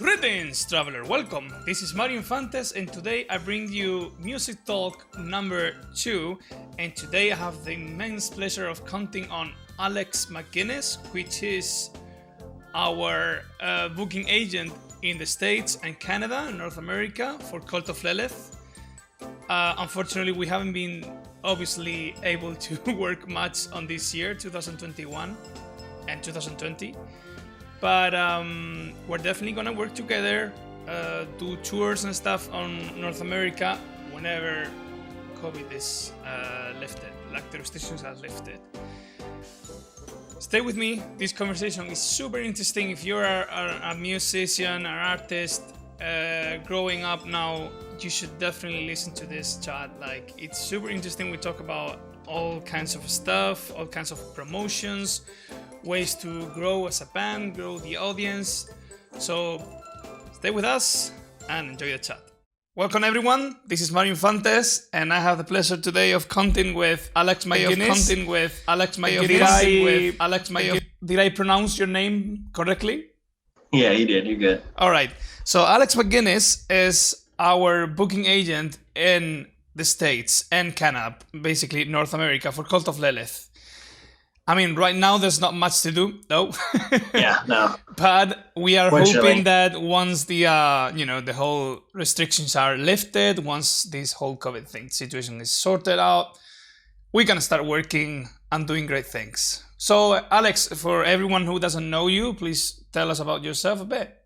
Greetings, traveler. Welcome. This is Mario Infantes, and today I bring you Music Talk number 2. And today I have the immense pleasure of counting on Alex McGinnis, which is our booking agent in the States and Canada, North America, for Cult of Lilith. Unfortunately, we haven't been obviously able to work much on this year, 2021 and 2020. But we're definitely gonna work together, do tours and stuff on North America whenever COVID is lifted, like the restrictions are lifted. Stay with me. This conversation is super interesting. If you're a musician, an artist, growing up now, you should definitely listen to this chat. Like, it's super interesting. We talk about all kinds of stuff, all kinds of promotions, ways to grow as a band, grow the audience. So stay with us and enjoy the chat. Welcome everyone, this is Mario Infantes, and I have the pleasure today of counting with Alex McGinnis. Did I pronounce your name correctly? Yeah, you did. You're good. All right. So Alex McGinnis is our booking agent in the States and Canada, basically North America, for Cult of Lilith. I mean, right now there's not much to do, though. Yeah, no. But we are hoping that once the the whole restrictions are lifted, once this whole COVID situation is sorted out, we're gonna start working and doing great things. So, Alex, for everyone who doesn't know you, please tell us about yourself a bit.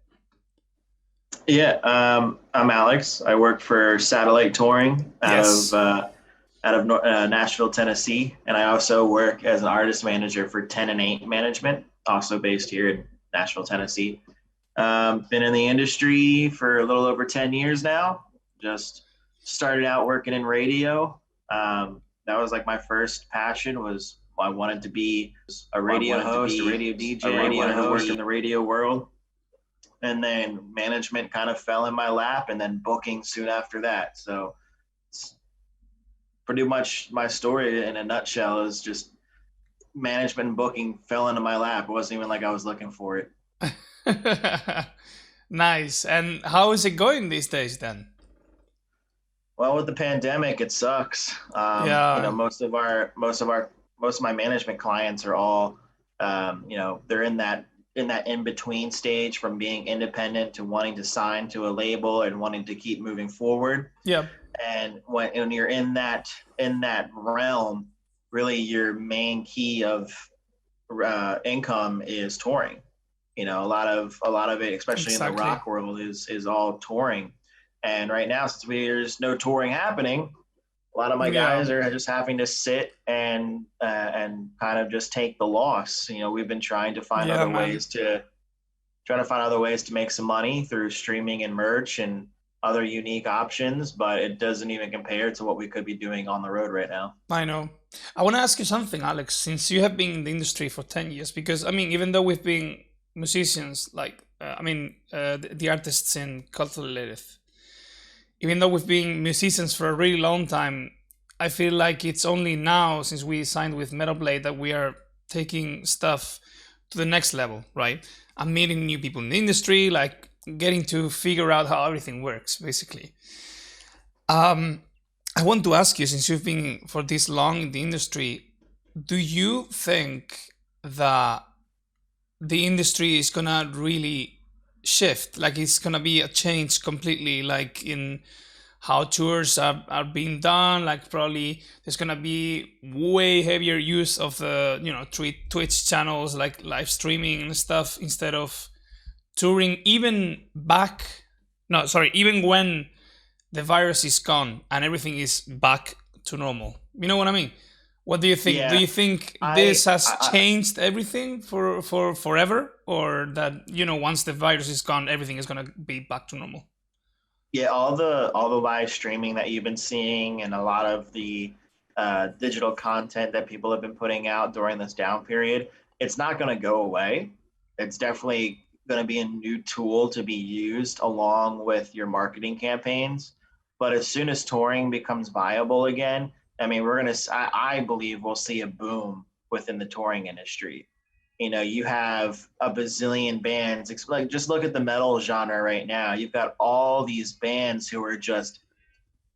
Yeah, I'm Alex. I work for Satellite Touring out of Nashville, Tennessee, and I also work as an artist manager for 10 and 8 Management, also based here in Nashville, Tennessee. Been in the industry for a little over 10 years now. Just started out working in radio. That was like my first passion. Was I wanted to be a radio host, a radio DJ, I wanted to work in the radio world. And then management kind of fell in my lap, and then booking soon after that. So it's pretty much my story in a nutshell is just management and booking fell into my lap. It wasn't even like I was looking for it. Nice. And how is it going these days then? Well, with the pandemic, it sucks. Most of my management clients are all, they're in that in-between stage from being independent to wanting to sign to a label and wanting to keep moving forward. Yeah. And when you're in that realm, really your main key of income is touring. You know, a lot of it, especially in the rock world, is all touring. And right now, since there's no touring happening, a lot of my guys are just having to sit and kind of just take the loss. You know, we've been trying to find other ways to make some money through streaming and merch and other unique options, but it doesn't even compare to what we could be doing on the road right now. I know. I want to ask you something, Alex, since you have been in the industry for 10 years, because I mean, even though we've been musicians, like, the artists in Cult of Lilith, even though we've been musicians for a really long time, I feel like it's only now, since we signed with Metal Blade, that we are taking stuff to the next level, right? I'm meeting new people in the industry, like getting to figure out how everything works, basically. I want to ask you, since you've been for this long in the industry, do you think that the industry is gonna really shift? Like, it's gonna be a change completely, like in how tours are being done? Like, probably there's gonna be way heavier use of the Twitch channels, like live streaming and stuff, instead of touring, even when the virus is gone and everything is back to normal. You know what I mean? What do you think? Yeah. Do you think this has changed everything for forever, or that once the virus is gone, everything is gonna be back to normal? Yeah, all the live streaming that you've been seeing and a lot of the digital content that people have been putting out during this down period, it's not going to go away. It's definitely going to be a new tool to be used along with your marketing campaigns. But as soon as touring becomes viable again, I mean, I believe we'll see a boom within the touring industry. You have a bazillion bands. Like, just look at the metal genre right now. You've got all these bands who are just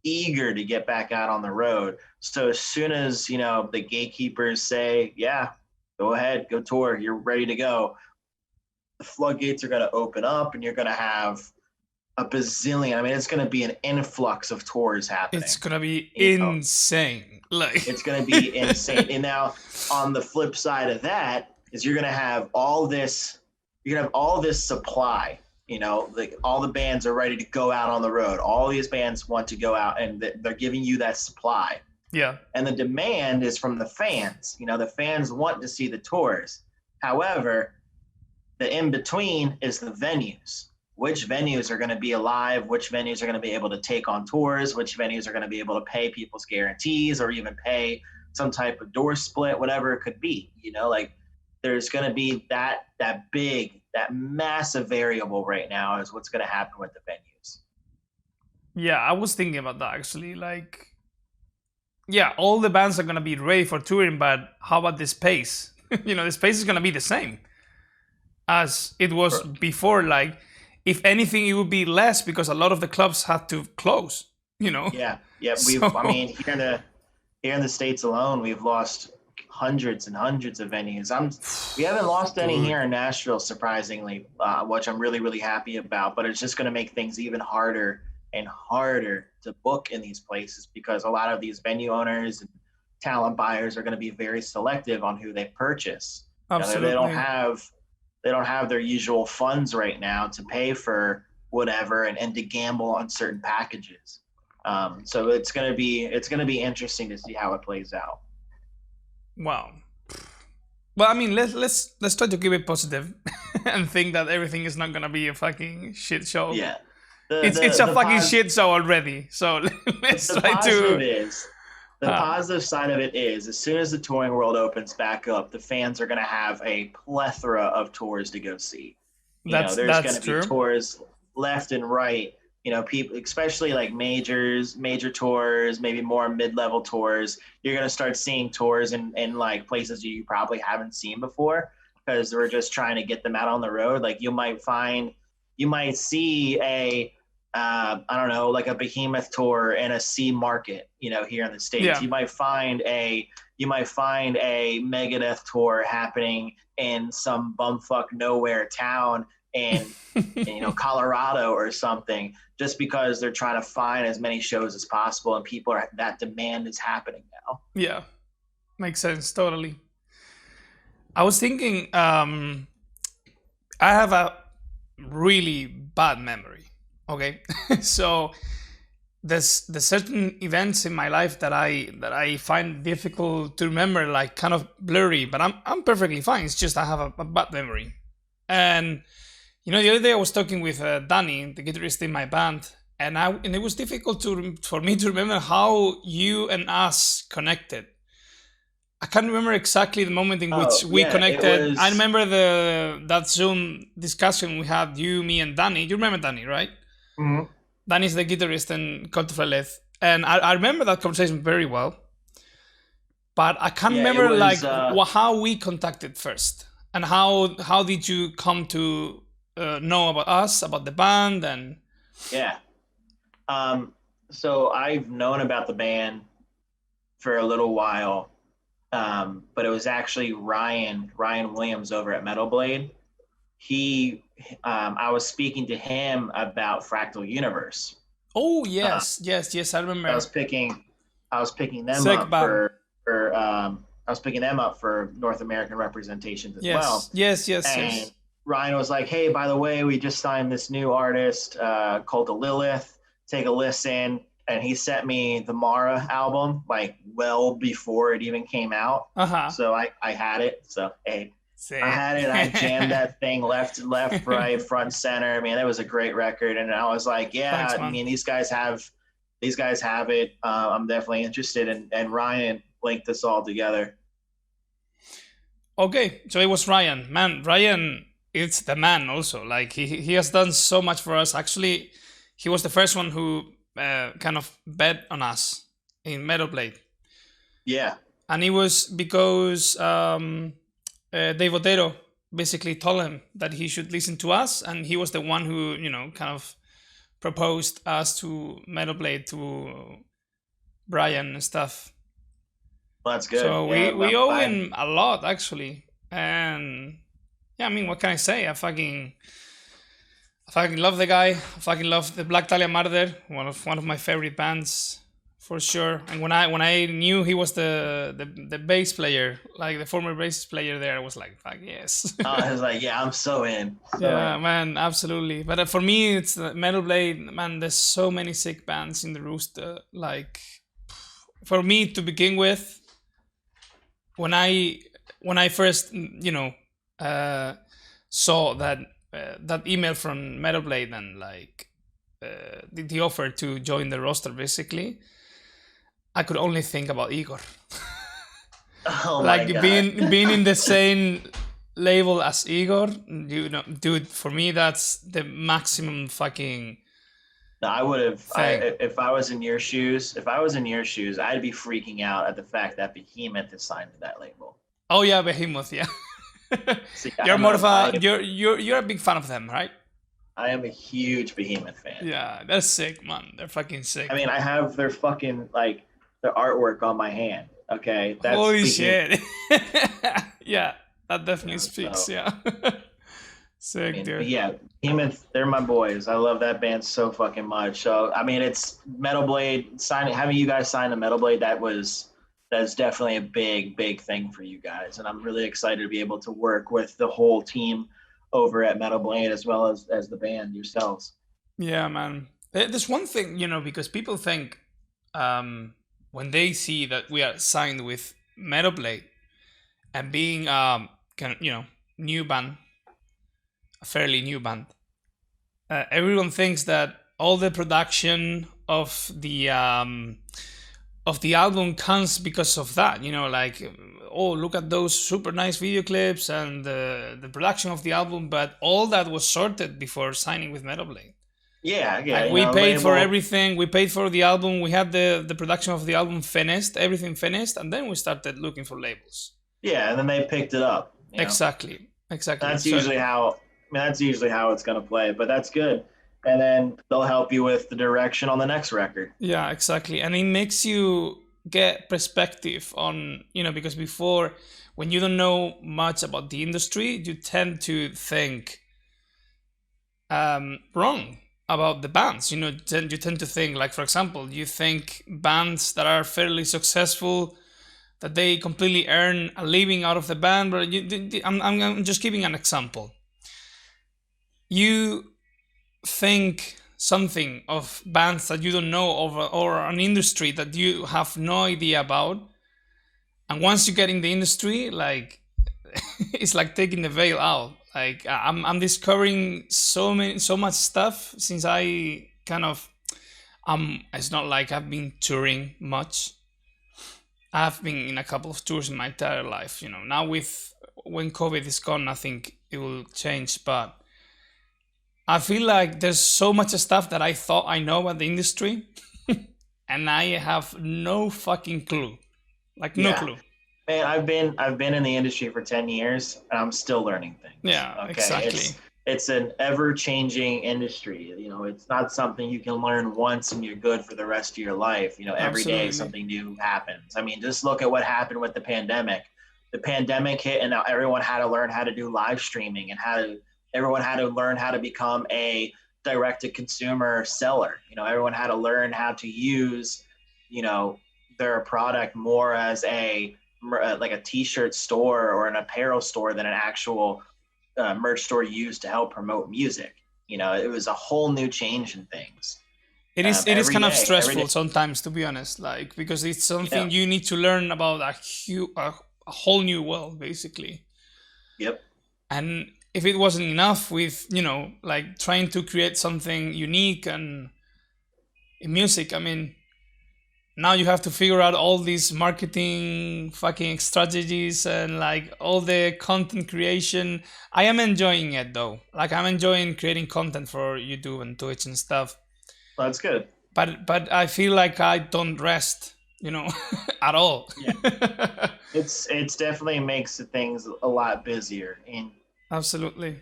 eager to get back out on the road. So as soon as, the gatekeepers say, yeah, go ahead, go tour, you're ready to go, the floodgates are going to open up, and you're going to have a bazillion. I mean, it's going to be an influx of tours happening. It's going to be insane. It's going to be insane. And now on the flip side of that is you're going to have all this supply. Like, all the bands are ready to go out on the road. All these bands want to go out, and they're giving you that supply. Yeah. And the demand is from the fans. The fans want to see the tours. However, the in-between is the venues. Which venues are going to be alive? Which venues are going to be able to take on tours? Which venues are going to be able to pay people's guarantees, or even pay some type of door split, whatever it could be? Like, there's going to be that massive variable right now is what's going to happen with the venues. Yeah, I was thinking about that actually. Like, yeah, all the bands are going to be ready for touring, but how about the space? The space is going to be the same as it was before. Like, if anything, it would be less because a lot of the clubs had to close, Yeah. I mean, here in the States alone, we've lost hundreds and hundreds of venues. We haven't lost any here in Nashville, surprisingly, which I'm really, really happy about. But it's just going to make things even harder and harder to book in these places, because a lot of these venue owners and talent buyers are going to be very selective on who they purchase. Absolutely. They don't have their usual funds right now to pay for whatever and to gamble on certain packages. So it's gonna be interesting to see how it plays out. Wow. Well, I mean, let's try to keep it positive and think that everything is not gonna be a fucking shit show. Yeah, it's a fucking shit show already. So let's try to. The positive side of it is, as soon as the touring world opens back up, the fans are going to have a plethora of tours to go see. There's going to be tours left and right. People, especially like major tours, maybe more mid-level tours. You're going to start seeing tours in like places you probably haven't seen before, because we're just trying to get them out on the road. Like, you might see a I don't know, like a Behemoth tour in a C market, here in the States. Yeah. You might find a Megadeth tour happening in some bumfuck nowhere town in Colorado or something, just because they're trying to find as many shows as possible, and that demand is happening now. Yeah, makes sense, totally. I was thinking, I have a really bad memory. Okay, so there's certain events in my life that I find difficult to remember, like kind of blurry, but I'm perfectly fine. It's just I have a bad memory. And the other day I was talking with Danny, the guitarist in my band, and it was difficult for me to remember how you and us connected. I can't remember exactly the moment in which we connected. I remember that Zoom discussion we had, you, me, and Danny. You remember Danny, right? Mm-hmm. Danny's the guitarist in Cult of Lilith, and I remember that conversation very well. But I can't remember how we contacted first, and how did you come to know about us, about the band, and so I've known about the band for a little while, but it was actually Ryan Williams over at Metal Blade. I was speaking to him about Fractal Universe. Oh yes, I remember. I was picking them up for North American representations as well. Yes. And Ryan was like, "Hey, by the way, we just signed this new artist, Cult of Lilith. Take a listen." And he sent me the Mara album like well before it even came out. So I had it. So hey. I had it. I jammed that thing left, right, front, center. Man, that was a great record. And I was like, yeah, thanks, I mean, these guys have it. I'm definitely interested. And Ryan linked us all together. Okay, so it was Ryan. Man, Ryan, it's the man also. Like he has done so much for us. Actually, he was the first one who kind of bet on us in Metal Blade. Yeah. And it was because Dave Otero basically told him that he should listen to us, and he was the one who, kind of proposed us to Metal Blade to Brian and stuff. Well, that's good. So we owe him a lot, actually. And yeah, I mean, what can I say? I fucking love the guy. I fucking love the Black Dahlia Murder, one of my favorite bands for sure. And when I knew he was the bass player, like the former bass player there, I was like, fuck yes. I was like, yeah, I'm so in. Man, absolutely. But for me, it's Metal Blade. Man, there's so many sick bands in the rooster. Like, for me to begin with, when I first saw that email from Metal Blade and like the offer to join the roster, basically, I could only think about Igor. Oh like my God. being in the same label as Igor, dude. For me, that's the maximum fucking. No, I would have. If I was in your shoes, I'd be freaking out at the fact that Behemoth is signed to that label. Oh yeah, Behemoth. Yeah. See, you're a big fan of them, right? I am a huge Behemoth fan. Yeah, they're sick, man. They're fucking sick. I mean, I have their fucking like their artwork on my hand. Okay, that's holy shit. Yeah, that definitely speaks. So, yeah. Sick, dude. Yeah, Behemoth, they're my boys. I love that band so fucking much. So I mean, it's Metal Blade having you guys sign a Metal Blade. That's definitely a big thing for you guys, and I'm really excited to be able to work with the whole team over at Metal Blade as well as the band yourselves. Yeah, man. There's one thing, because people think when they see that we are signed with Metal Blade and being new band, a fairly new band, everyone thinks that all the production of the album comes because of that, like, oh, look at those super nice video clips and the production of the album, but all that was sorted before signing with Metal Blade. Yeah. Like, we paid for everything. We paid for the album. We had the production of the album finished, everything finished, and then we started looking for labels. Yeah, and then they picked it up. Exactly. That's usually how it's gonna play, but that's good. And then they'll help you with the direction on the next record. Yeah, exactly. And it makes you get perspective on, because before, when you don't know much about the industry, you tend to think wrong about the bands. You tend to think, like, for example, you think bands that are fairly successful, that they completely earn a living out of the band. But I'm just giving an example. You think something of bands that you don't know or an industry that you have no idea about, and once you get in the industry, like, it's like taking the veil out. Like, I'm discovering so much stuff since I kind of it's not like I've been touring much. I've been in a couple of tours in my entire life. Now when COVID is gone, I think it will change, but I feel like there's so much stuff that I thought I know about the industry and I have no fucking clue. Like, no clue. Man, I've been in the industry for 10 years and I'm still learning things. Yeah, okay? Exactly. It's an ever-changing industry. It's not something you can learn once and you're good for the rest of your life. Every day something new happens. I mean, just look at what happened with the pandemic. The pandemic hit and now everyone had to learn how to do live streaming and everyone had to learn how to become a direct-to-consumer seller. Everyone had to learn how to use, their product more as like a t-shirt store or an apparel store than an actual merch store used to help promote music. It was a whole new change in things. It is kind of stressful sometimes, to be honest, like, because it's something you need to learn about a whole new world, basically. Yep. And if it wasn't enough with, like, trying to create something unique and in music, I mean, now you have to figure out all these marketing fucking strategies and like all the content creation. I am enjoying it though. Like, I'm enjoying creating content for YouTube and Twitch and stuff. Well, that's good. But I feel like I don't rest, at all. Yeah. It's definitely makes things a lot busier. And Absolutely.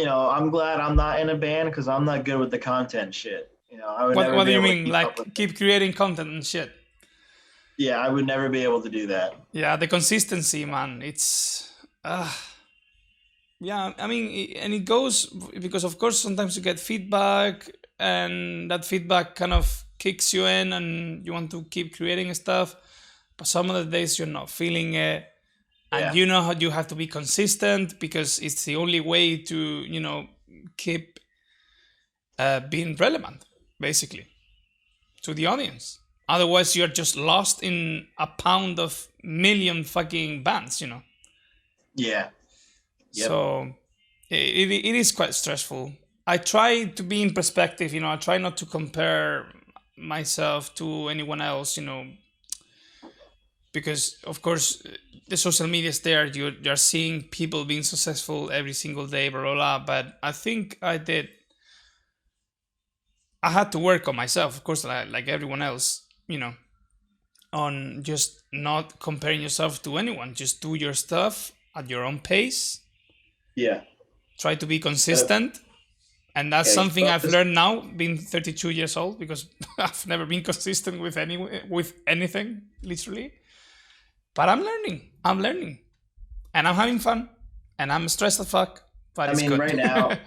I'm glad I'm not in a band because I'm not good with the content shit. I would What never What do be you able to mean? keep up with Like it. keep creating content and shit? Yeah, I would never be able to do that. Yeah, the consistency, man. It's yeah. I mean, and it goes because of course sometimes you get feedback, and that feedback kind of kicks you in, and you want to keep creating stuff. But some of the days you're not feeling it, and Yeah, you know how you have to be consistent because it's the only way to keep being relevant, basically, to the audience. Otherwise, you're just lost in a pound of million fucking bands. yeah, yep, So it is quite stressful. I try to be in perspective. I try not to compare myself to anyone else. Because of course the social media is there. You're seeing people being successful every single day, blah blah blah. But I think I had to work on myself, of course, like everyone else, on just not comparing yourself to anyone. Just do your stuff at your own pace. yeah. Try to be Uh, consistent. And that's yeah, you something I've focus. learned now, being 32 years old, because I've never been consistent with anything, literally. But I'm learning. And I'm having fun. And I'm stressed as fuck, but I it's mean, good. right now,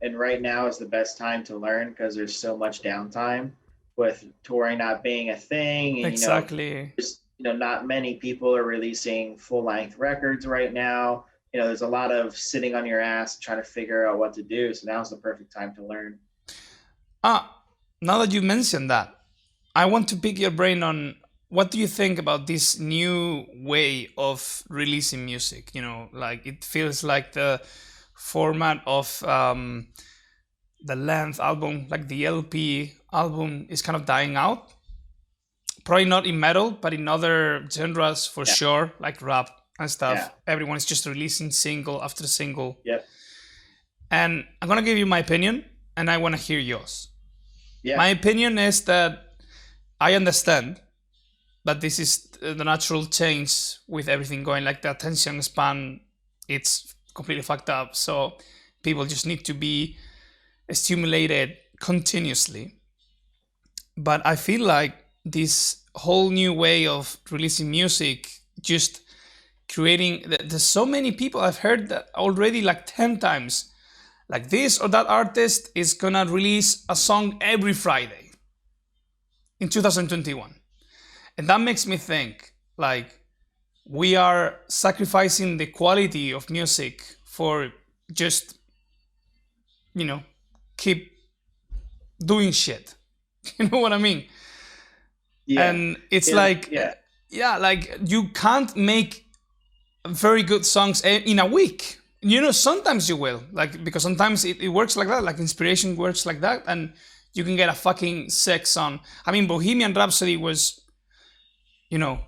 and right now is the best time to learn because there's so much downtime with touring not being a thing, and Exactly. there's not many people are releasing full length records right now. There's a lot of sitting on your ass trying to figure out what to do. So now's the perfect time to learn. Ah, now that you mentioned that, I want to pick your brain on what do you think about this new way of releasing music? Like it feels like the format of the length album, like the LP album, is kind of dying out. Probably not in metal, but in other genres for Yeah, sure, like rap and yeah, stuff. Everyone is just releasing single after single. yep, And I'm gonna give you my opinion, and I want to hear yours. yeah, My opinion is that I understand that this is the natural change with everything going, like the attention span, it's completely fucked up. So people just need to be stimulated continuously. But I feel like this whole new way of releasing music, just creating, there's so many people I've heard that already like 10 times, like this or that artist is gonna release a song every Friday in 2021. And that makes me think like we are sacrificing the quality of music for just, you know, keep doing shit. You know what I mean? yeah, And it's yeah, like, yeah, yeah, like you can't make very good songs in a week. Sometimes you will, like, because sometimes it works like that, like inspiration works like that, and you can get a fucking sick song. I mean, Bohemian Rhapsody was, you know,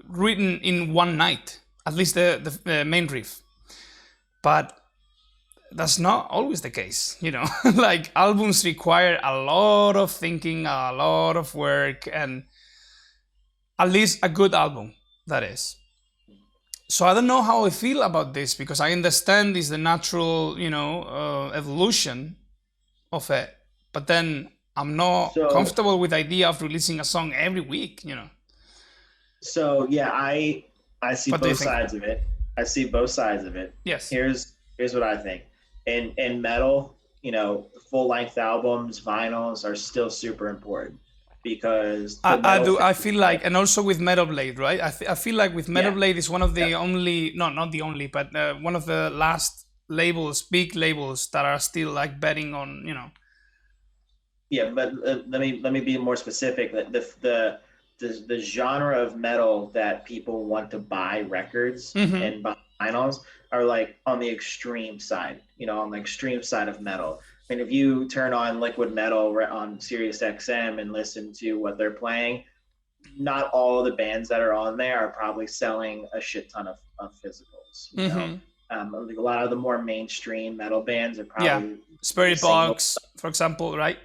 written in one night, at least the main riff. But that's not always the case. Like albums require a lot of thinking, a lot of work, and at least a good album, that is. So I don't know how I feel about this because I understand is the natural, evolution of it. But then I'm not So comfortable with the idea of releasing a song every week. yeah, I see What do you both think? sides of it. I see both sides of it. Yes. Here's what I think. In metal, full length albums, vinyls are still super important because the I metal do. fan, I feel like, and also with Metal Blade, right? I feel like with Metal yeah, Blade is one of the yep, only, no, not the only, but one of the last labels, big labels that are still like betting on. yeah. But let me be more specific. The genre of metal that people want to buy records Mm-hmm. and buy vinyls are like on the extreme side, on the extreme side of metal. I mean, if you turn on liquid metal on Sirius XM and listen to what they're playing, not all the bands that are on there are probably selling a shit ton of physicals. Mm-hmm. Like a lot of the more mainstream metal bands are Yeah. probably Spirit single. Box, for example, right?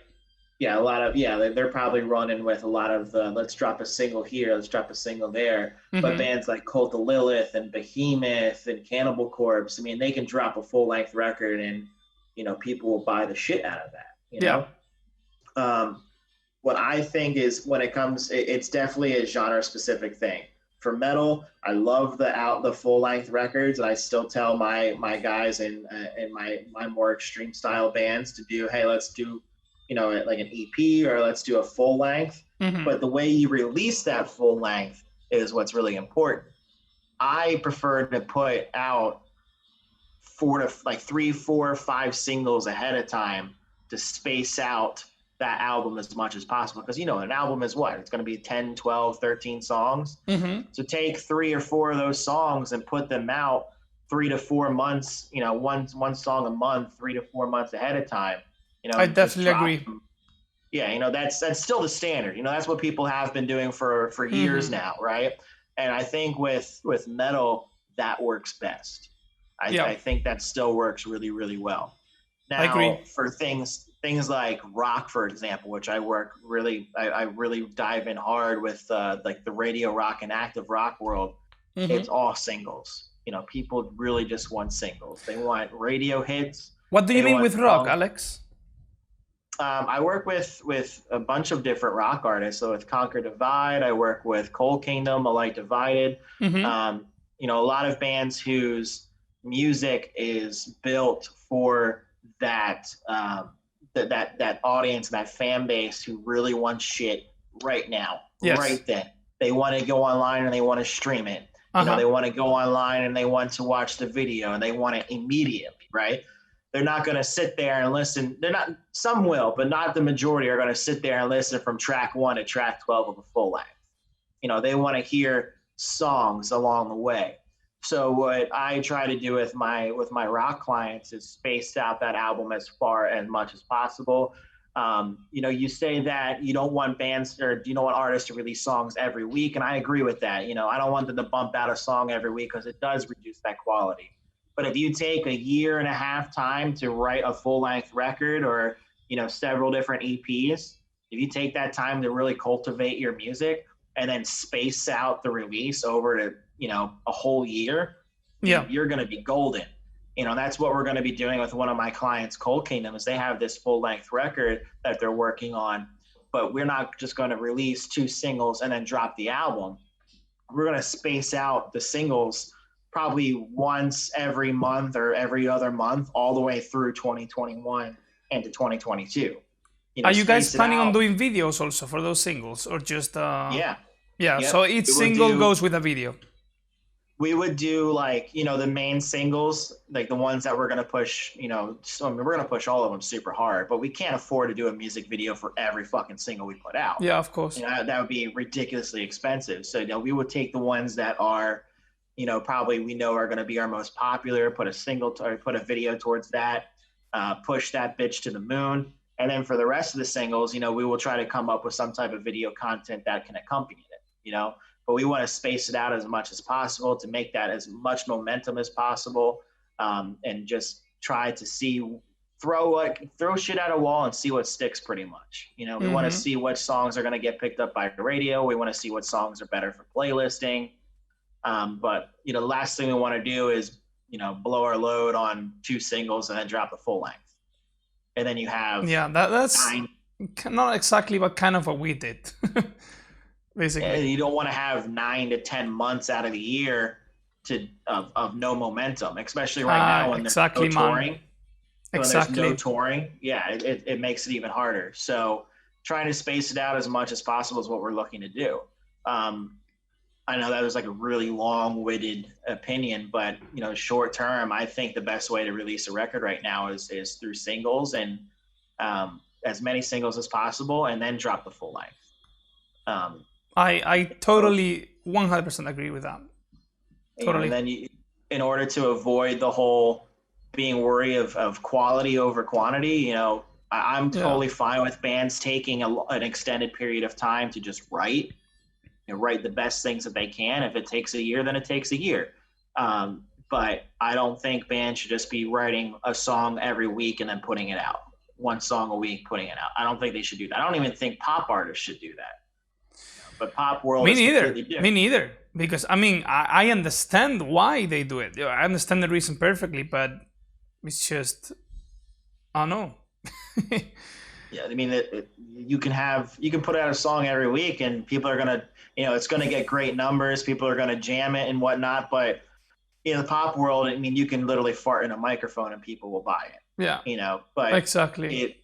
yeah, a lot of they're probably running with a lot of the let's drop a single here, let's drop a single there. But Mm-hmm. bands like Cult of Lilith and Behemoth and Cannibal Corpse, I mean, they can drop a full length record and people will buy the shit out of that. Yeah. What I think is when it comes, it's definitely a genre specific thing. For metal, I love the full length records, and I still tell my guys in my more extreme style bands to do, hey, let's do like an EP or let's do a full length. Mm-hmm. But the way you release that full length is what's really important. I prefer to put out 3, 4, 5 singles ahead of time to space out that album as much as possible, because an album is what, it's going to be 10, 12, 13 songs. Mm-hmm. So take 3 or 4 of those songs and put them out 3 to 4 months, one song a month, 3 to 4 months ahead of time. I definitely agree. Them. Yeah, that's still the standard. That's what people have been doing for years now, right? And I think with metal that works best. I think that still works really, really well. Now, I agree. For things like rock, for example, which I really dive in hard with, like the radio rock and active rock world. Mm-hmm. It's all singles. People really just want singles. They want radio hits. What do you mean with rock, Alex? I work with a bunch of different rock artists. So with Conquer Divide, I work with Cold Kingdom, A Light Divided. Mm-hmm. A lot of bands whose music is built for that audience, that fan base who really wants shit right now, right then. They want to go online and they want to stream it. Uh-huh. They want to go online and they want to watch the video and they want it immediately, right? They're not going to sit there and listen. Some will, but not the majority are going to sit there and listen from track 1 to track 12 of the full length. They want to hear songs along the way. So what I try to do with my rock clients is space out that album as much as possible. You say that you don't want bands or you don't want artists to release songs every week, and I agree with that. I don't want them to bump out a song every week because it does reduce that quality. But if you take 1.5 years time to write a full-length record or, several different EPs, if you take that time to really cultivate your music and then space out the release over to, a whole year, you're going to be golden. That's what we're going to be doing with one of my clients, Cold Kingdom, is they have this full-length record that they're working on, but we're not just going to release 2 singles and then drop the album. We're going to space out the singles probably once every month or every other month, all the way through 2021 and to 2022. Are you guys planning on doing videos also for those singles, or just Yeah. Yep. So each single goes with a video. We would do the main singles, like the ones that we're going to push, we're going to push all of them super hard, but we can't afford to do a music video for every fucking single we put out. Yeah, of course. That would be ridiculously expensive. So, we would take the ones that are, probably we know are going to be our most popular, put a video towards that, push that bitch to the moon. And then for the rest of the singles, we will try to come up with some type of video content that can accompany it, but we want to space it out as much as possible to make that as much momentum as possible. And just try to throw shit at a wall and see what sticks pretty much. We want to see what songs are going to get picked up by the radio. We want to see what songs are better for playlisting. But the last thing we want to do is, blow our load on 2 singles and then drop the full length. And then you have that's 9. Not exactly what kind of what we did. Basically, and you don't want to have 9 to 10 months out of the year of no momentum, especially right now when there's no touring. Exactly. When there's no touring, it makes it even harder. So trying to space it out as much as possible is what we're looking to do. I know that was like a really long-winded opinion, but short term, I think the best way to release a record right now is through singles and as many singles as possible, and then drop the full length. I totally 100% agree with that. Totally. And then in order to avoid the whole being worried of quality over quantity, I'm totally fine with bands taking an extended period of time to just write the best things that they can. If it takes a year, then it takes a year. But I don't think bands should just be writing a song every week and then putting it out. one song a week, putting it out. I don't think they should do that. I don't even think pop artists should do that. But pop world is completely different. Me neither. Because I mean, I understand why they do it. I understand the reason perfectly, but it's just, I don't know. Yeah, I mean, you can put out a song every week, and people are gonna, it's gonna get great numbers. People are gonna jam it and whatnot. But in the pop world, I mean, you can literally fart in a microphone and people will buy it. Yeah. But exactly.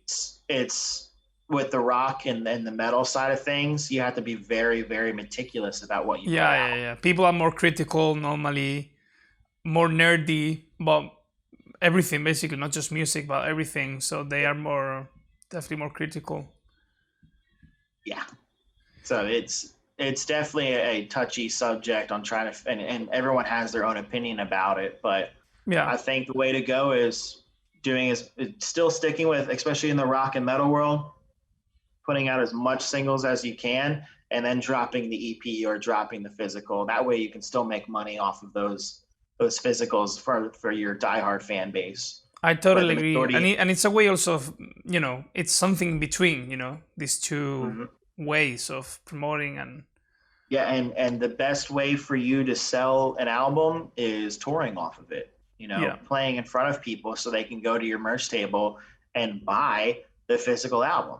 It's with the rock and the metal side of things, you have to be very, very meticulous about what you put out. Yeah. People are more critical normally, more nerdy about everything, basically, not just music, but everything. So they are definitely more critical. Yeah. So it's definitely a touchy subject on trying to, and everyone has their own opinion about it. But yeah, I think the way to go is still sticking with, especially in the rock and metal world, putting out as much singles as you can, and then dropping the EP or dropping the physical. That way you can still make money off of those physicals for your diehard fan base. I totally agree. And it's a way also of, it's something in between, these two ways of promoting and. Yeah, and the best way for you to sell an album is touring off of it. Playing in front of people so they can go to your merch table and buy the physical album.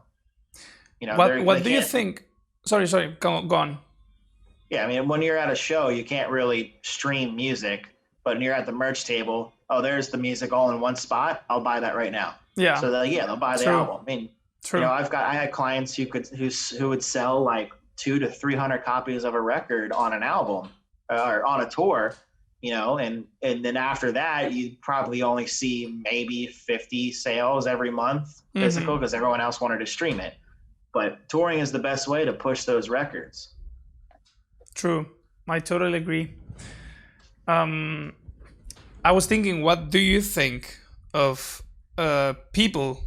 What do you think? Sorry, go on. Yeah, I mean, when you're at a show, you can't really stream music, but when you're at the merch table, oh, there's the music all in one spot. I'll buy that right now. Yeah. So they'll buy the album. I mean, True. I had clients who would sell like 200 to 300 copies of a record on an album or on a tour, and then after that, you probably only see maybe 50 sales every month physical because everyone else wanted to stream it. But touring is the best way to push those records. True. I totally agree. I was thinking, what do you think of people,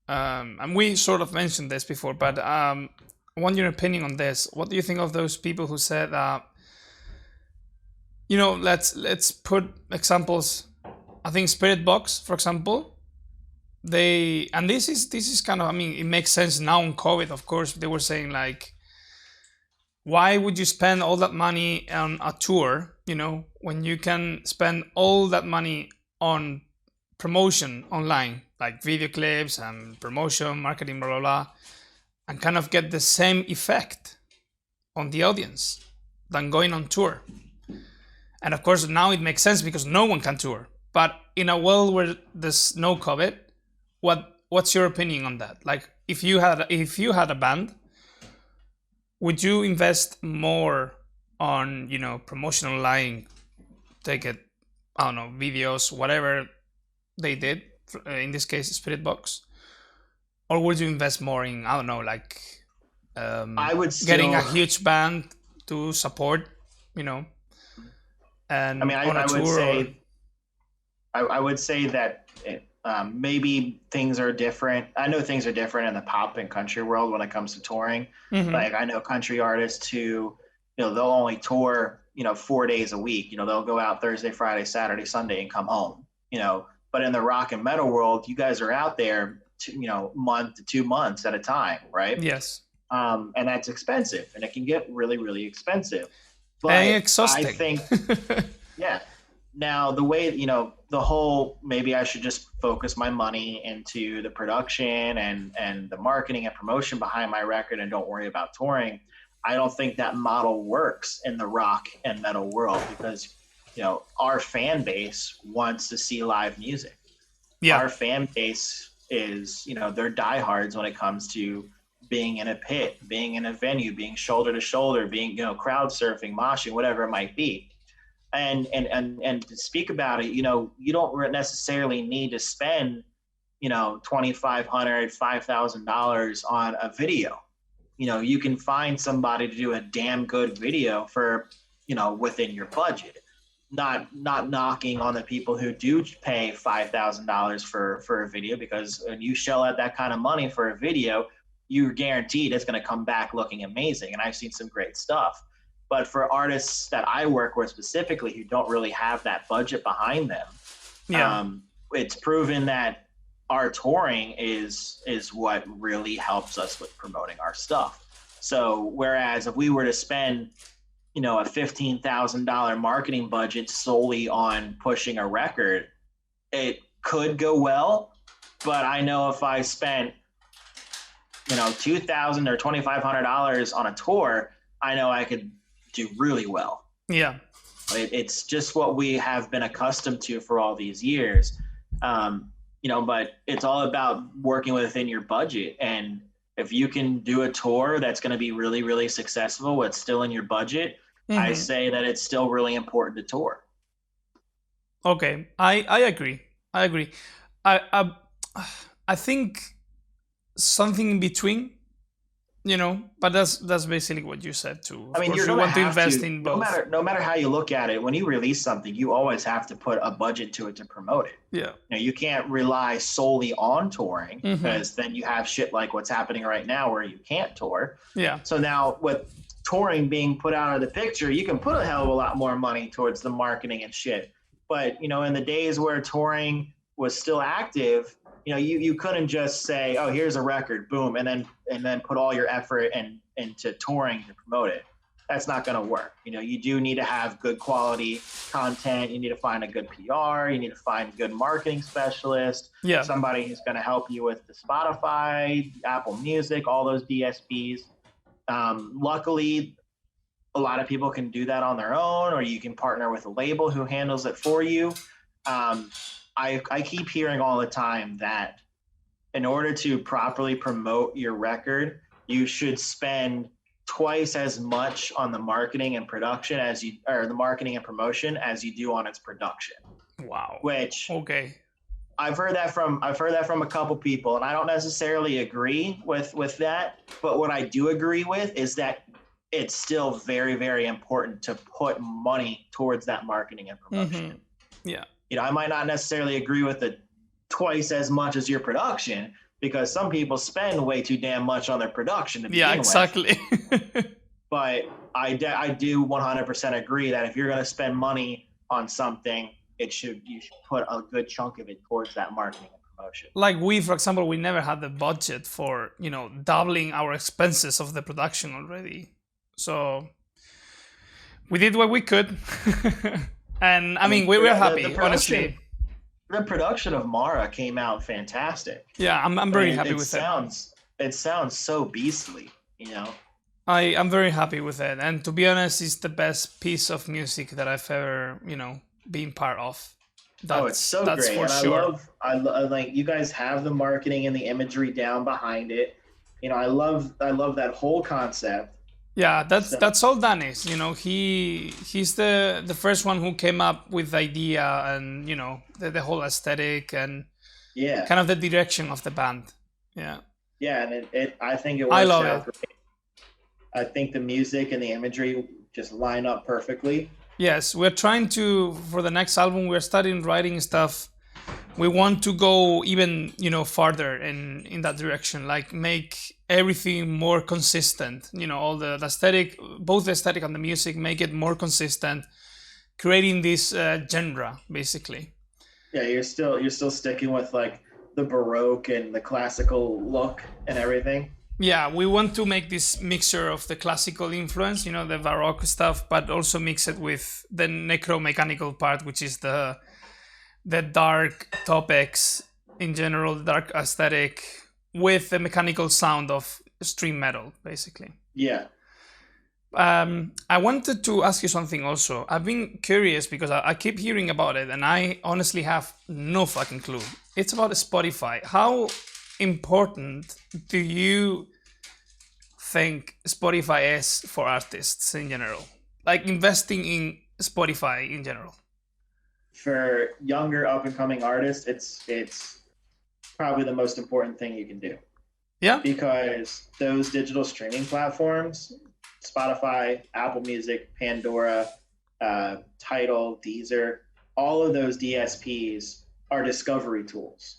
and we sort of mentioned this before, but I want your opinion on this. What do you think of those people who said, let's put examples. I think Spirit Box, for example, and this is kind of, I mean, it makes sense now on COVID, of course. They were saying like, why would you spend all that money on a tour, when you can spend all that money on promotion online, like video clips and promotion, marketing, blah, blah, blah, and kind of get the same effect on the audience than going on tour. And of course, now it makes sense because no one can tour. But in a world where there's no COVID, what's your opinion on that? Like, if you had a band, would you invest more on, promotion online, take it, I don't know, videos, whatever they did, in this case, Spirit Box? Or would you invest more in, I don't know, like I would getting a huge band to support, and I mean, I would say that maybe things are different. I know things are different in the pop and country world when it comes to touring. Like, I know country artists who, they'll only tour, 4 days a week. They'll go out Thursday, Friday, Saturday, Sunday and come home, but in the rock and metal world, you guys are out there, month to 2 months at a time, right? Yes. And that's expensive, and it can get really, really expensive. But and exhausting. I think, yeah. Now, the way, the whole, maybe I should just focus my money into the production and the marketing and promotion behind my record and don't worry about touring. I don't think that model works in the rock and metal world because, our fan base wants to see live music. Yeah. Our fan base is, they're diehards when it comes to being in a pit, being in a venue, being shoulder to shoulder, being, crowd surfing, moshing, whatever it might be. And to speak about it, you don't necessarily need to spend, $2,500, $5,000 on a video. You can find somebody to do a damn good video for, within your budget. Not knocking on the people who do pay $5,000 for a video, because when you shell out that kind of money for a video, you're guaranteed it's going to come back looking amazing. And I've seen some great stuff. But for artists that I work with specifically who don't really have that budget behind them, it's proven that our touring is what really helps us with promoting our stuff. So whereas if we were to spend, a $15,000 marketing budget solely on pushing a record, it could go well. But I know if I spent, $2,000 or $2,500 on a tour, I know I could do really well. Yeah. It's just what we have been accustomed to for all these years. But it's all about working within your budget. And if you can do a tour that's going to be really, really successful, but still in your budget, I say that it's still really important to tour. Okay, I agree. I think something in between, but that's basically what you said too. I mean, you want to invest in both. No matter how you look at it, when you release something, you always have to put a budget to it to promote it. Yeah. You can't rely solely on touring, because then you have shit like what's happening right now where you can't tour. Yeah. So now with touring being put out of the picture, you can put a hell of a lot more money towards the marketing and shit. But, in the days where touring was still active, you couldn't just say, oh, here's a record, boom, and then put all your effort into touring to promote it. That's not going to work. You do need to have good quality content. You need to find a good PR. You need to find a good marketing specialist. Yeah. Somebody who's going to help you with the Spotify, Apple Music, all those DSPs. Luckily, a lot of people can do that on their own, or you can partner with a label who handles it for you. I keep hearing all the time that in order to properly promote your record, you should spend twice as much on the marketing and production the marketing and promotion as you do on its production. Wow. Which okay. I've heard that from a couple people, and I don't necessarily agree with that. But what I do agree with is that it's still very, very important to put money towards that marketing and promotion. Yeah. I might not necessarily agree with it twice as much as your production, because some people spend way too damn much on their production to begin with. Exactly. But I do 100% agree that if you're going to spend money on something, you should put a good chunk of it towards that marketing and promotion. Like for example, we never had the budget for, doubling our expenses of the production already. So we did what we could. And I mean, we were happy, honestly. The production of Mara came out fantastic. Yeah, I'm very happy with it. It sounds so beastly, I'm very happy with it. And to be honest, it's the best piece of music that I've ever, been part of. It's so that's great. For and sure. I love like you guys have the marketing and the imagery down behind it. I love that whole concept. Yeah, that's all Dennis. He's the first one who came up with the idea and the whole aesthetic and kind of the direction of the band. Yeah. Yeah, and I think it works I love out it. great. I think the music and the imagery just line up perfectly. Yes, we're trying to, for the next album, we're starting writing stuff. We want to go even, farther in that direction, like make everything more consistent, all the aesthetic, both the aesthetic and the music, make it more consistent, creating this genre, basically. Yeah, you're still sticking with like the Baroque and the classical look and everything. Yeah, we want to make this mixture of the classical influence, the Baroque stuff, but also mix it with the necro-mechanical part, which is the dark topics in general, the dark aesthetic, with the mechanical sound of extreme metal, basically. Yeah. I wanted to ask you something also. I've been curious because I keep hearing about it, and I honestly have no fucking clue. It's about Spotify. How important do you think Spotify is for artists in general? Like investing in Spotify in general. For younger up-and-coming artists, it's probably the most important thing you can do. Yeah. Because those digital streaming platforms, Spotify, Apple Music, Pandora, Tidal, Deezer, all of those DSPs are discovery tools.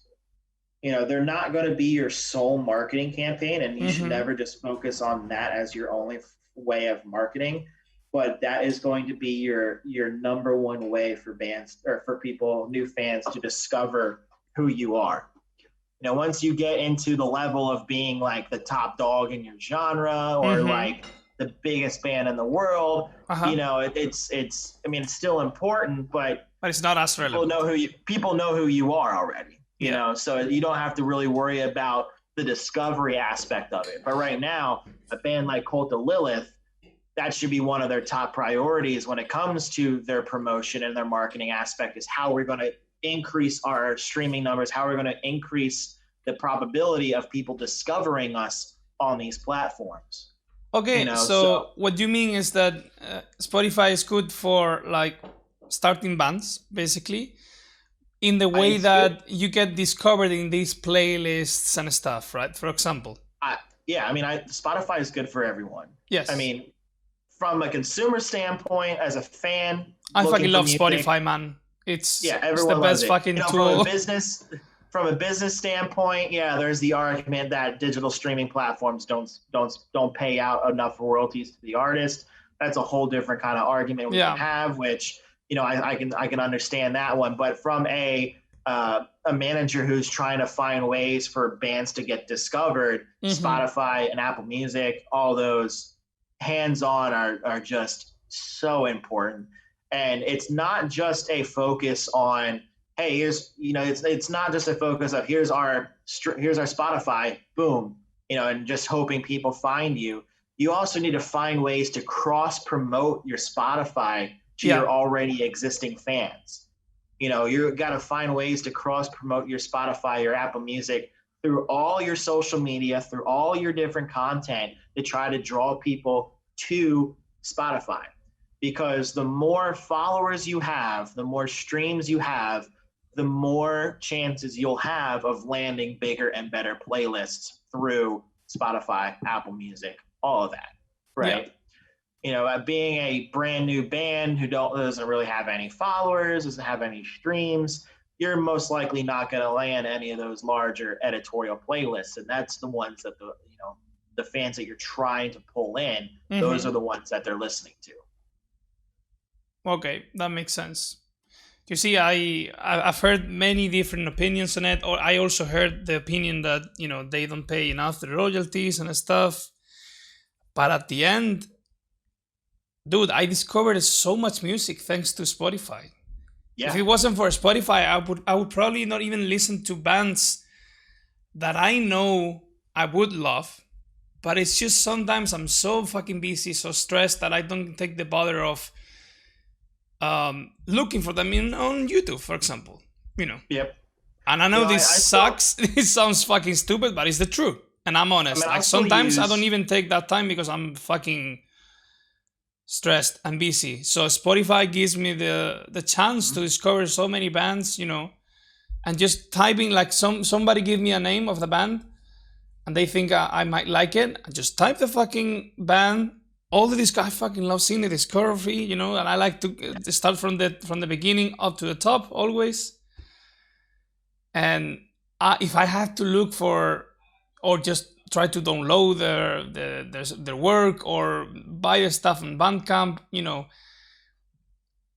They're not going to be your sole marketing campaign, and you should never just focus on that as your only way of marketing. But that is going to be your number one way for bands or for people, new fans, to discover who you are. once you get into the level of being like the top dog in your genre or like the biggest band in the world, it's I mean, it's still important, but it's not as relevant. People know who you are already, you know, so you don't have to really worry about the discovery aspect of it. But right now, a band like Cult of Lilith, that should be one of their top priorities when it comes to their promotion and their marketing aspect, is how we're going to increase our streaming numbers, how we're going to increase the probability of people discovering us on these platforms. Okay, so what you mean is that Spotify is good for like starting bands, basically, in the way that you get discovered in these playlists and stuff, right? For example. Spotify is good for everyone. Yes. I mean, from a consumer standpoint, as a fan, I fucking love Spotify, man. It's the best fucking tool. From a business standpoint, there's the argument that digital streaming platforms don't pay out enough royalties to the artist. That's a whole different kind of argument we can have, which I can understand that one. But from a manager who's trying to find ways for bands to get discovered, Spotify and Apple Music, all those hands-on are just so important. And it's not just a focus on, hey, it's not just a focus of here's our Spotify, boom, and just hoping people find you. You also need to find ways to cross-promote your Spotify to your already existing fans. You've got to find ways to cross-promote your Spotify, your Apple Music, through all your social media, through all your different content, to try to draw people to Spotify. Because the more followers you have, the more streams you have, the more chances you'll have of landing bigger and better playlists through Spotify, Apple Music, all of that, right? Being a brand new band who doesn't really have any followers, doesn't have any streams, you're most likely not going to land any of those larger editorial playlists, and that's the ones that the fans that you're trying to pull in, those are the ones that they're listening to. Okay, that makes sense. You see, I've heard many different opinions on it, or I also heard the opinion that they don't pay enough the royalties and stuff. But at the end, dude, I discovered so much music thanks to Spotify. Yeah. If it wasn't for Spotify, I would probably not even listen to bands that I know I would love. But it's just sometimes I'm so fucking busy, so stressed that I don't take the bother of looking for them on YouTube, for example. Yep. And I know this sucks. This sounds fucking stupid, but it's the truth. And I'm honest. Sometimes I don't even take that time because I'm fucking stressed and busy. So Spotify gives me the chance to discover so many bands, and just typing like somebody give me a name of the band and they think I might like it. I just type the fucking band. All of this guy fucking loves seeing the discovery, and I like to start from the beginning up to the top always. And if I have to look for, or just try to download their work or buy their stuff on Bandcamp,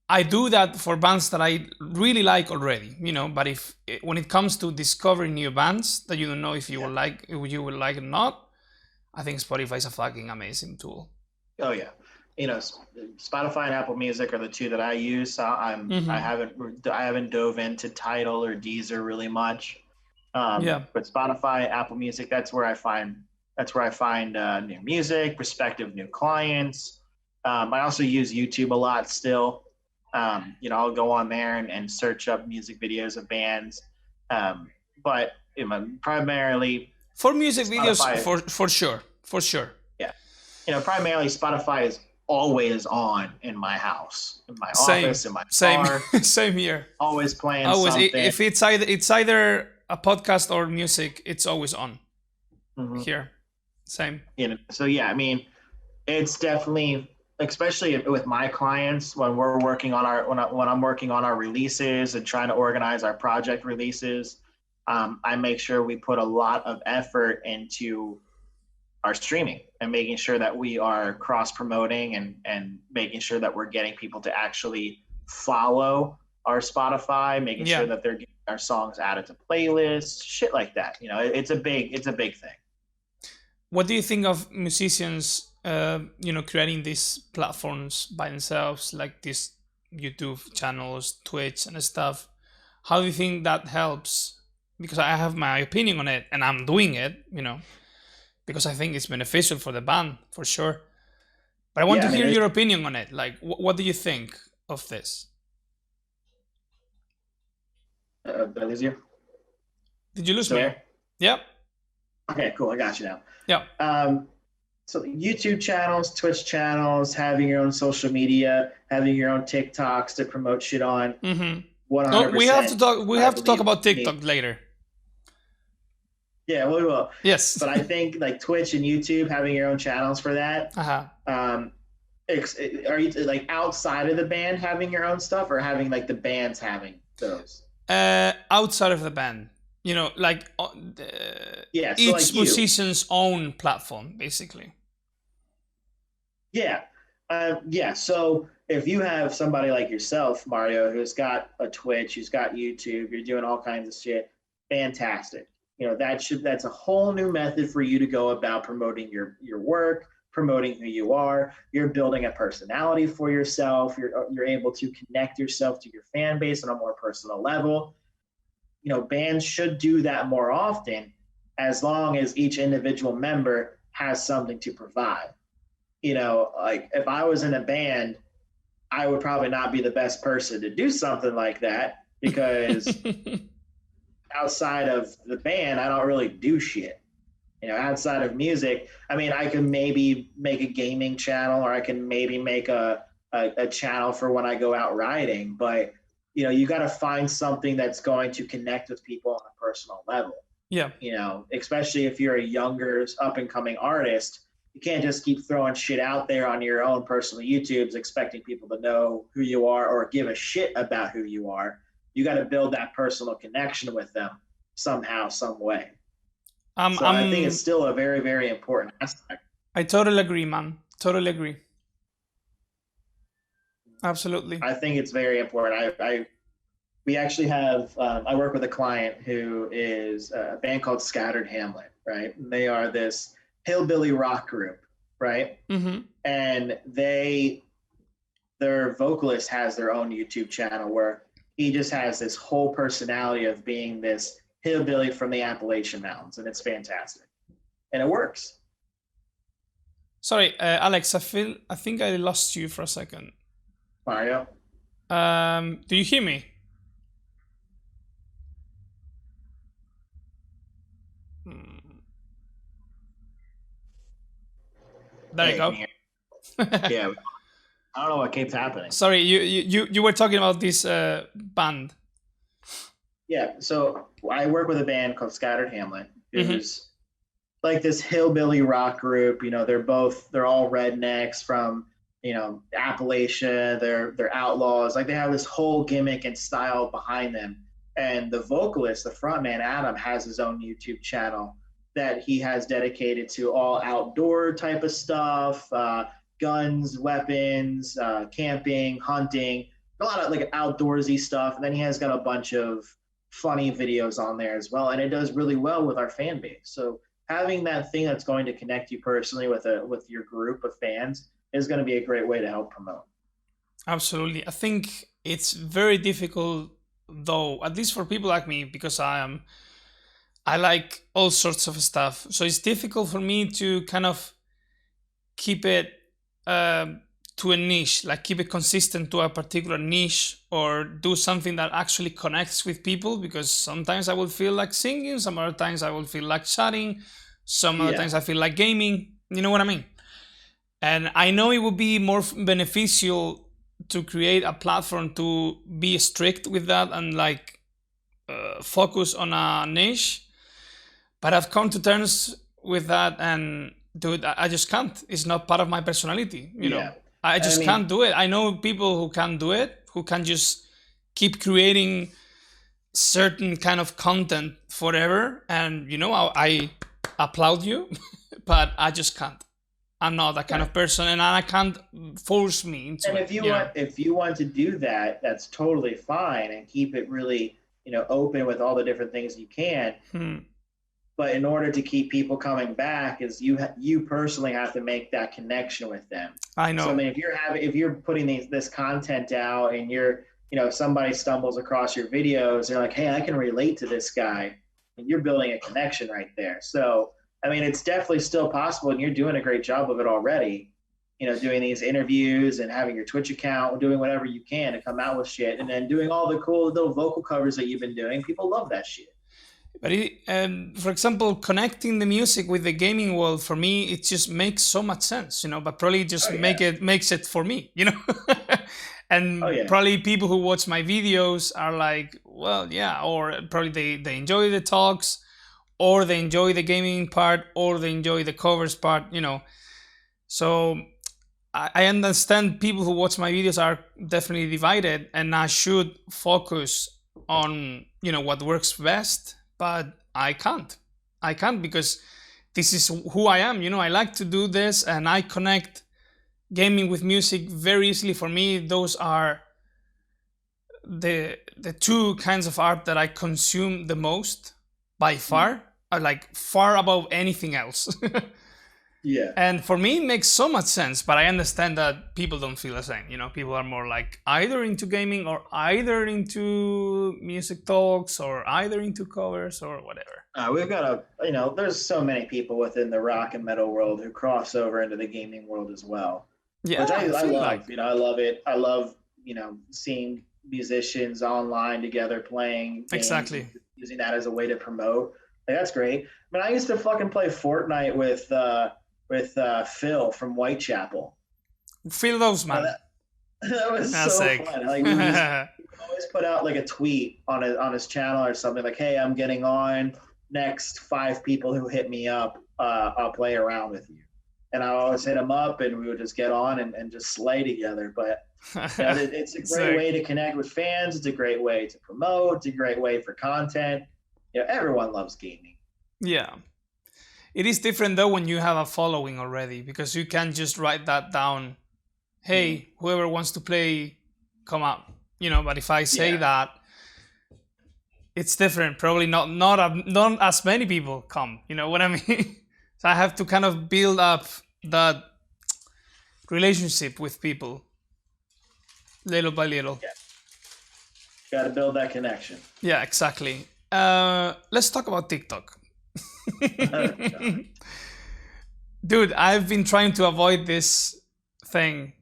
I do that for bands that I really like already, But when it comes to discovering new bands that you don't know if you will like or not, I think Spotify is a fucking amazing tool. Oh yeah, Spotify and Apple Music are the two that I use. I haven't dove into Tidal or Deezer really much. But Spotify, Apple Music, that's where I find new music, prospective new clients. I also use YouTube a lot still. I'll go on there and search up music videos of bands. But primarily for music Spotify, videos, for sure. Yeah. Primarily Spotify is always on in my house, in my office, in my car. Same here. Always playing something. If it's either a podcast or music, it's always on here. Same. So yeah, I mean, it's definitely, especially with my clients, when we're working on when I'm working on our releases and trying to organize our project releases, I make sure we put a lot of effort into our streaming and making sure that we are cross promoting and making sure that we're getting people to actually follow our Spotify, making sure that they're getting our songs added to playlists, shit like that. It's a big thing. What do you think of musicians, creating these platforms by themselves, like these YouTube channels, Twitch, and stuff? How do you think that helps? Because I have my opinion on it, and I'm doing it, because I think it's beneficial for the band, for sure. But I want to hear your opinion on it. Like, what do you think of this? Did I lose you? Did you lose me? Yep. Okay, cool. I got you now. Yeah. So YouTube channels, Twitch channels, having your own social media, having your own TikToks to promote shit on. 100%. Oh, we have to talk. We have to talk about TikTok later. Yeah, we will. Yes. But I think like Twitch and YouTube, having your own channels for that. Are you like outside of the band having your own stuff, or having like the bands having those? Outside of the band. Like each like musician's own platform, basically. Yeah. So if you have somebody like yourself, Mario, who's got a Twitch, who's got YouTube, you're doing all kinds of shit, fantastic. That's a whole new method for you to go about promoting your work, promoting who you are. You're building a personality for yourself. You're able to connect yourself to your fan base on a more personal level. Bands should do that more often, as long as each individual member has something to provide. Like if I was in a band, I would probably not be the best person to do something like that, because outside of the band, I don't really do shit. Outside of music, I mean, I can maybe make a gaming channel, or I can maybe make a channel for when I go out riding, but you got to find something that's going to connect with people on a personal level. Yeah. Especially if you're a younger up and coming artist, you can't just keep throwing shit out there on your own personal YouTubes expecting people to know who you are or give a shit about who you are. You got to build that personal connection with them somehow, some way. So I think it's still a very, very important aspect. I totally agree, man. Totally agree. Absolutely. I think it's very important. We actually have, I work with a client who is a band called Scattered Hamlet, right? And they are this hillbilly rock group, right? Mm-hmm. And their vocalist has their own YouTube channel where he just has this whole personality of being this hillbilly from the Appalachian Mountains, and it's fantastic. And it works. Sorry, Alex, I think I lost you for a second. Mario? Do you hear me? There you go. Yeah, I don't know what keeps happening. Sorry, you were talking about this band. Yeah, so I work with a band called Scattered Hamlet, who's like this hillbilly rock group. They're all rednecks from Appalachia. They're outlaws. Like, they have this whole gimmick and style behind them. And the vocalist, the frontman Adam, has his own YouTube channel that he has dedicated to all outdoor type of stuff, guns, weapons, camping, hunting, a lot of like outdoorsy stuff. And then he has got a bunch of funny videos on there as well, and it does really well with our fan base. So having that thing that's going to connect you personally with your group of fans is going to be a great way to help promote. Absolutely. I think it's very difficult, though, at least for people like me, because I like all sorts of stuff. So it's difficult for me to kind of keep it to a niche, like keep it consistent to a particular niche, or do something that actually connects with people, because sometimes I will feel like singing, some other times I will feel like chatting, some other times I feel like gaming. You know what I mean? And I know it would be more beneficial to create a platform to be strict with that and like focus on a niche, but I've come to terms with that, and dude, I just can't. It's not part of my personality, you know. I just can't do it. I know people who can do it, who can just keep creating certain kind of content forever, and I applaud you, but I just can't. I'm not that kind of person, and I can't force me into it. And if you want to do that, that's totally fine, and keep it really open with all the different things you can. But in order to keep people coming back, is you personally have to make that connection with them. I know. So I mean, if you're putting this content out, and if somebody stumbles across your videos, they're like, hey, I can relate to this guy, and you're building a connection right there. So I mean, it's definitely still possible, and you're doing a great job of it already. Doing these interviews and having your Twitch account, doing whatever you can to come out with shit, and then doing all the cool little vocal covers that you've been doing. People love that shit. But for example, connecting the music with the gaming world, for me, it just makes so much sense, but probably just makes it for me, And probably people who watch my videos are like, well, yeah, or probably they enjoy the talks, or they enjoy the gaming part, or they enjoy the covers part, So I understand people who watch my videos are definitely divided, and I should focus on, what works best. But I can't because this is who I am. I like to do this, and I connect gaming with music very easily. For me, those are the two kinds of art that I consume the most by far, like far above anything else. Yeah. And for me, it makes so much sense, but I understand that people don't feel the same. People are more like either into gaming, or either into music talks, or either into covers, or whatever. We've got there's so many people within the rock and metal world who cross over into the gaming world as well. Yeah, which I love. I love it. I love, seeing musicians online together playing games, exactly, using that as a way to promote. Like, that's great. I mean, I used to fucking play Fortnite with Phil from Whitechapel. Phil those, man. That was so fun. Like, we always put out like a tweet on his channel or something, like, hey, I'm getting on. Next 5 people who hit me up, I'll play around with you. And I always hit him up, and we would just get on and just slay together. But it's a great way to connect with fans. It's a great way to promote. It's a great way for content. Everyone loves gaming. Yeah. It is different though when you have a following already, because you can just write that down. Hey, whoever wants to play, come up. But if I say that, it's different. Probably not as many people come. You know what I mean? So I have to kind of build up that relationship with people, little by little. Yeah. Got to build that connection. Yeah, exactly. Let's talk about TikTok. Dude, I've been trying to avoid this thing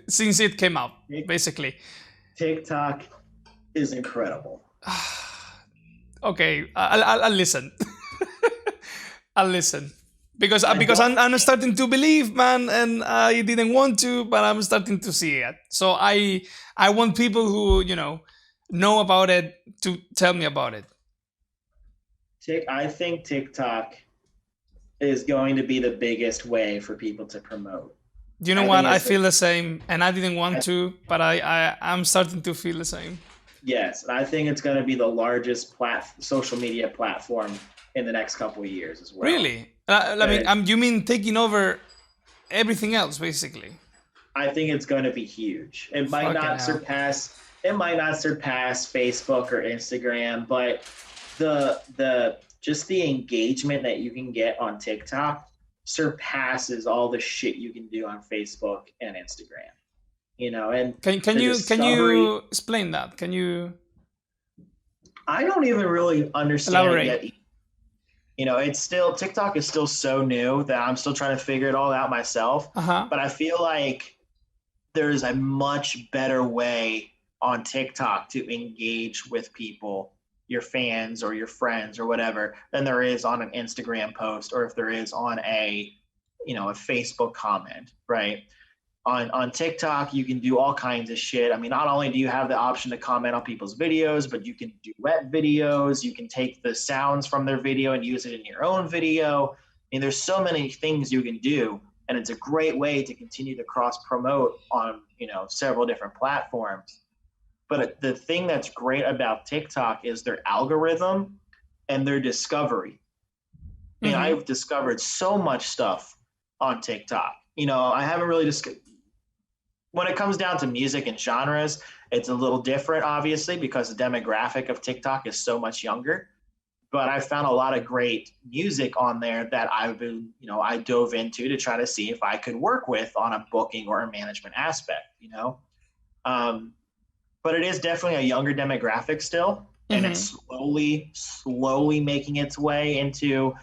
since it came out, basically. TikTok is incredible. Okay, I'll listen. I'll listen because I'm starting to believe, man, and I didn't want to, but I'm starting to see it. So I want people who know about it to tell me about it. I think TikTok is going to be the biggest way for people to promote. Do you know what? I feel the same, and I didn't want to, but I'm starting to feel the same. Yes, and I think it's going to be the largest social media platform in the next couple of years as well. Really? You mean taking over everything else, basically? I think it's going to be huge. It might not surpass Facebook or Instagram, but the engagement that you can get on TikTok surpasses all the shit you can do on Facebook and Instagram. And can you explain that? Can you? I don't even really understand it yet. It's still, TikTok is still so new that I'm still trying to figure it all out myself. But I feel like there's a much better way on TikTok to engage with people, your fans or your friends or whatever, than there is on an Instagram post, or if there is on a Facebook comment, right? On TikTok, you can do all kinds of shit. I mean, not only do you have the option to comment on people's videos, but you can duet videos. You can take the sounds from their video and use it in your own video. I mean, there's so many things you can do, and it's a great way to continue to cross promote on, several different platforms. But the thing that's great about TikTok is their algorithm and their discovery. I mean, I've discovered so much stuff on TikTok. I haven't really when it comes down to music and genres, it's a little different, obviously, because the demographic of TikTok is so much younger. But I found a lot of great music on there that I've been, I dove into to try to see if I could work with on a booking or a management aspect. But it is definitely a younger demographic still, and it's slowly making its way into,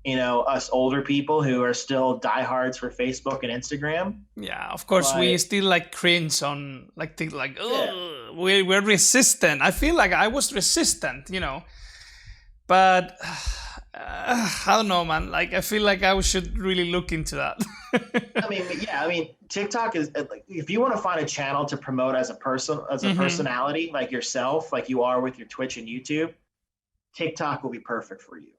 us older people who are still diehards for Facebook and Instagram. Yeah, of course, we still like cringe on like things like, we're resistant. I feel like I was resistant, but I don't know, man. Like, I feel like I should really look into that. I mean, TikTok is like, if you want to find a channel to promote as a person, as a personality, like yourself, like you are with your Twitch and YouTube, TikTok will be perfect for you.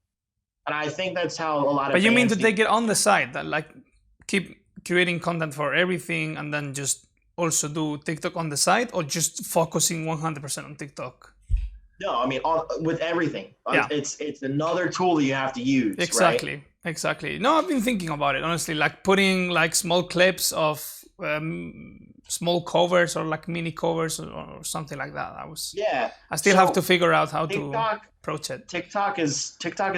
And I think that's how a lot of. But you mean to take it on the side, that like keep creating content for everything, and then just also do TikTok on the side, or just focusing 100% on TikTok? No, I mean, with everything. Yeah. It's another tool that you have to use. Exactly. Right? Exactly. No, I've been thinking about it, honestly, like putting like small clips of small covers or like mini covers or something like that. I still have to figure out how to approach it. TikTok is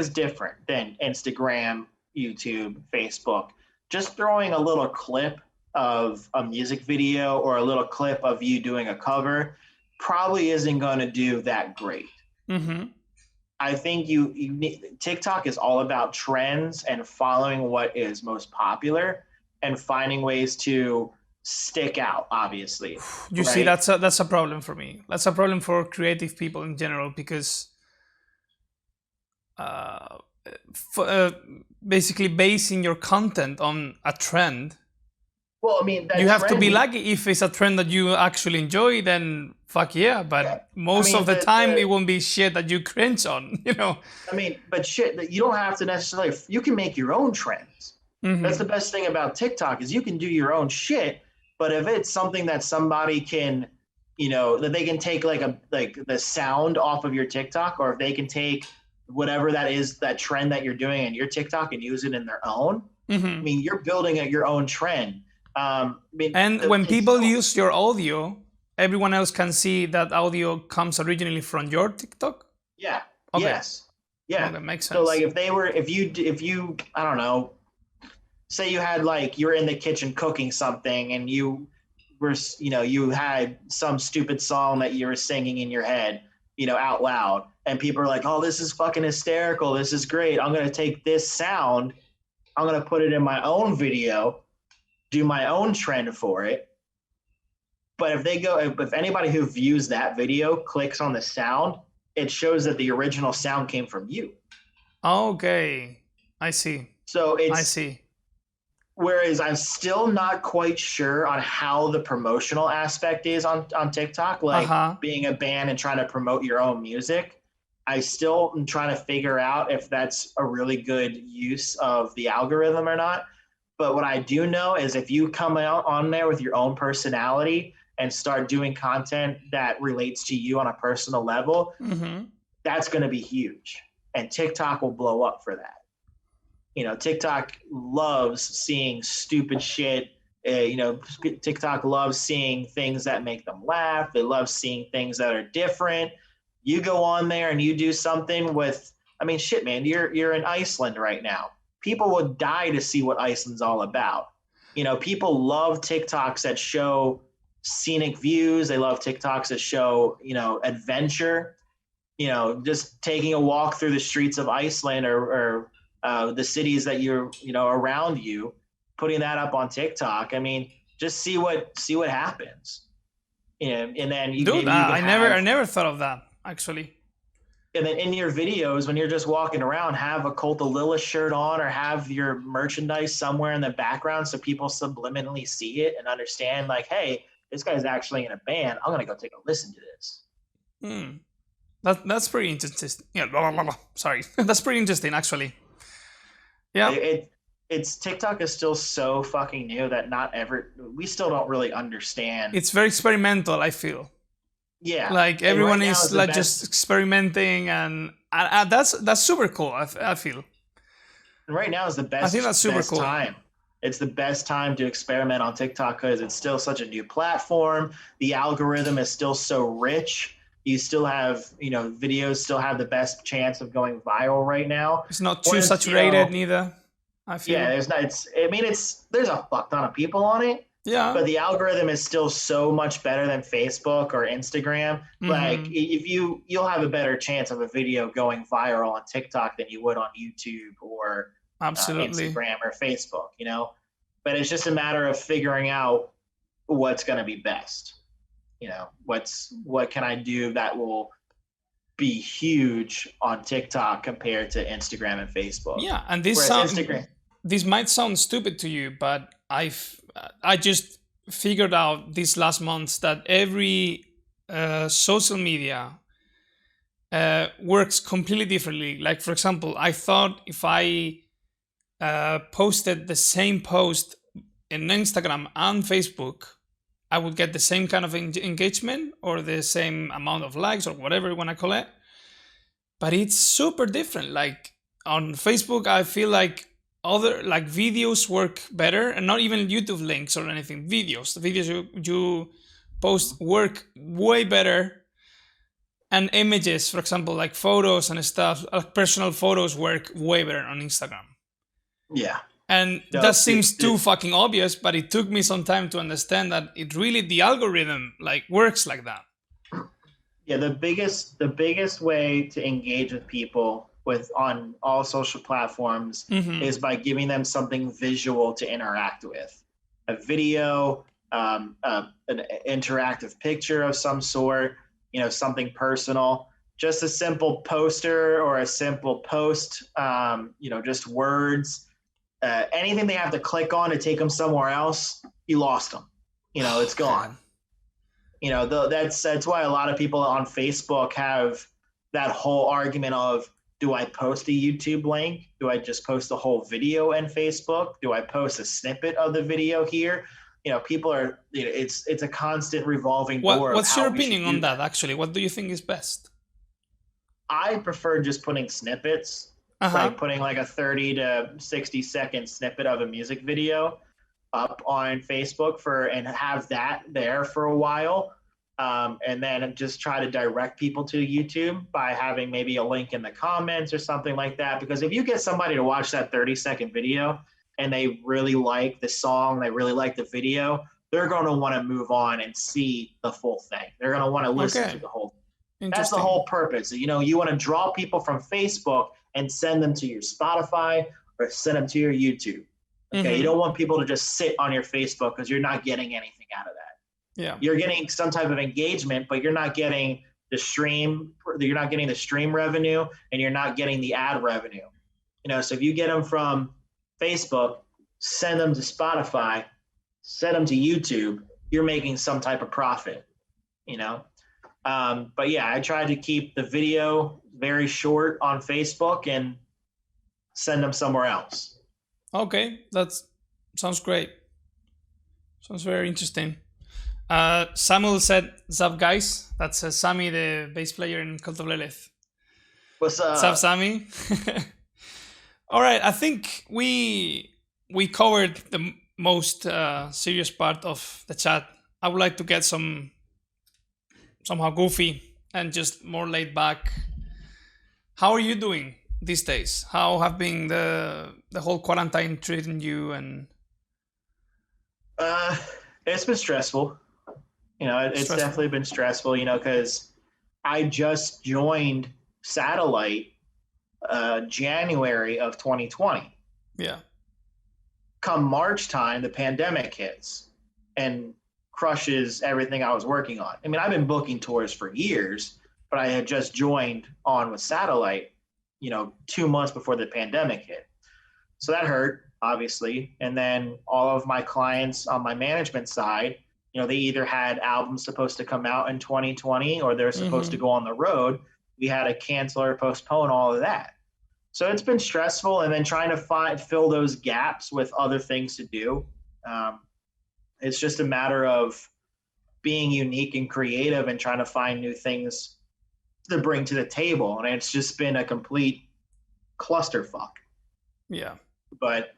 different than Instagram, YouTube, Facebook. Just throwing a little clip of a music video or a little clip of you doing a cover probably isn't going to do that great. I think you need, TikTok is all about trends and following what is most popular and finding ways to stick out, obviously. You see, that's a problem for me. That's a problem for creative people in general, because basically basing your content on a trend. Well, I mean, you have to be lucky. If it's a trend that you actually enjoy, then fuck yeah. But most of the time, it won't be shit that you cringe on, I mean, but shit, you don't have to necessarily. You can make your own trends. That's the best thing about TikTok, is you can do your own shit. But if it's something that somebody can, that they can take like the sound off of your TikTok, or if they can take whatever that is, that trend that you're doing in your TikTok and use it in their own. I mean, you're building your own trend. When people use your audio, everyone else can see that audio comes originally from your TikTok. Yeah. Okay. Yes. Yeah. Okay, makes sense. So like if you I don't know, say you had like you're in the kitchen cooking something and you were you had some stupid song that you were singing in your head, out loud, and people are like, oh, this is fucking hysterical, this is great, I'm gonna take this sound, I'm gonna put it in my own video, do my own trend for it. But if anybody who views that video clicks on the sound, it shows that the original sound came from you. Okay, I see. I see. Whereas I'm still not quite sure on how the promotional aspect is on TikTok, like being a band and trying to promote your own music. I still am trying to figure out if that's a really good use of the algorithm or not. But what I do know is if you come out on there with your own personality and start doing content that relates to you on a personal level, that's going to be huge. And TikTok will blow up for that. TikTok loves seeing stupid shit. TikTok loves seeing things that make them laugh. They love seeing things that are different. You go on there and you do something with, shit, man, you're in Iceland right now. People would die to see what Iceland's all about. People love TikToks that show scenic views. They love TikToks that show, adventure, just taking a walk through the streets of Iceland or the cities that you're, around you, putting that up on TikTok. Just see what happens. And then I never thought of that, actually. And then in your videos, when you're just walking around, have a Cult of Lilith shirt on, or have your merchandise somewhere in the background so people subliminally see it and understand, like, hey, this guy's actually in a band. I'm gonna go take a listen to this. That's pretty interesting. Yeah, sorry, that's pretty interesting, actually. Yeah, it's TikTok is still so fucking new that we still don't really understand. It's very experimental, I feel. Yeah, like everyone is like just experimenting, and that's super cool. I feel. And right now is the best. I think that's super cool time It's the best time to experiment on TikTok because it's still such a new platform. The algorithm is still so rich. You still have, videos still have the best chance of going viral right now. It's not too Whereas, saturated neither, I feel. yeah, there's a fuck ton of people on it, Yeah. but the algorithm is still so much better than Facebook or Instagram. Like if you'll have a better chance of a video going viral on TikTok than you would on YouTube or Absolutely. Instagram or Facebook, but it's just a matter of figuring out what's going to be best. What can I do that will be huge on TikTok compared to Instagram and Facebook? Yeah, and this might sound stupid to you, but I just figured out these last months that every social media works completely differently. Like, for example, I thought if I posted the same post in Instagram and Facebook, I would get the same kind of engagement or the same amount of likes or whatever you want to call it. But it's super different. Like on Facebook, I feel like other videos work better, and not even YouTube links or anything. The videos you post work way better, and images, for example, like photos and stuff, like personal photos, work way better on Instagram. Yeah. And that seems too fucking obvious, but it took me some time to understand that the algorithm works like that. Yeah, the biggest way to engage with people on all social platforms is by giving them something visual to interact with. A video, an interactive picture of some sort, something personal. Just a simple poster or a simple post, just words. Anything they have to click on to take them somewhere else, you lost them. It's gone. That's why a lot of people on Facebook have that whole argument of, do I post a YouTube link? Do I just post the whole video in Facebook? Do I post a snippet of the video here? People are, it's a constant revolving door. What's your opinion on that, actually? What do you think is best? I prefer just putting snippets, like putting like a 30 to 60 second snippet of a music video up on Facebook and have that there for a while. And then just try to direct people to YouTube by having maybe a link in the comments or something like that. Because if you get somebody to watch that 30-second video and they really like the song, they really like the video, they're going to want to move on and see the full thing. They're going to want to listen to the whole thing. That's the whole purpose. You want to draw people from Facebook and send them to your Spotify or send them to your YouTube. Okay, you don't want people to just sit on your Facebook because you're not getting anything out of that. Yeah, you're getting some type of engagement, but you're not getting the stream. You're not getting the stream revenue, and you're not getting the ad revenue. So if you get them from Facebook, send them to Spotify, send them to YouTube, you're making some type of profit. But yeah, I try to keep the video very short on Facebook and send them somewhere else. Okay, that sounds great. Sounds very interesting. Samuel said, "What's up, guys?" That's Sammy, the bass player in Cult of Lilith. What's up? What's up, Sammy? All right, I think we covered the most serious part of the chat. I would like to get somehow goofy and just more laid back. How are you doing these days? How have been the whole quarantine treating you? And it's been stressful. It's definitely been stressful. Because I just joined Satellite January of 2020. Yeah. Come March time, the pandemic hits and crushes everything I was working on. I mean, I've been booking tours for years, but I had just joined on with Satellite, 2 months before the pandemic hit. So that hurt, obviously. And then all of my clients on my management side, they either had albums supposed to come out in 2020 or they're supposed to go on the road. We had to cancel or postpone all of that. So it's been stressful, and then trying to fill those gaps with other things to do. It's just a matter of being unique and creative and trying to find new things to bring to the table. And it's just been a complete clusterfuck. Yeah. But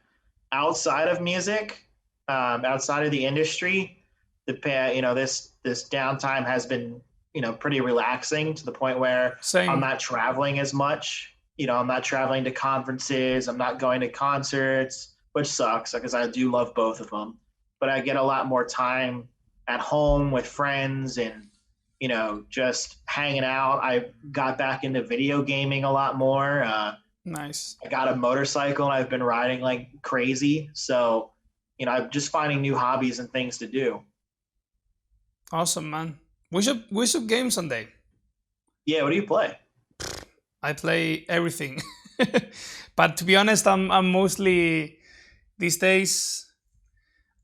outside of music, outside of the industry, this downtime has been pretty relaxing to the point where I'm Same. not traveling as much. I'm not traveling to conferences. I'm not going to concerts, which sucks because I do love both of them. But I get a lot more time at home with friends and just hanging out. I got back into video gaming a lot more. Nice. I got a motorcycle and I've been riding like crazy. So, I'm just finding new hobbies and things to do. Awesome, man. We should game someday. Yeah, what do you play? I play everything. But to be honest, I'm mostly these days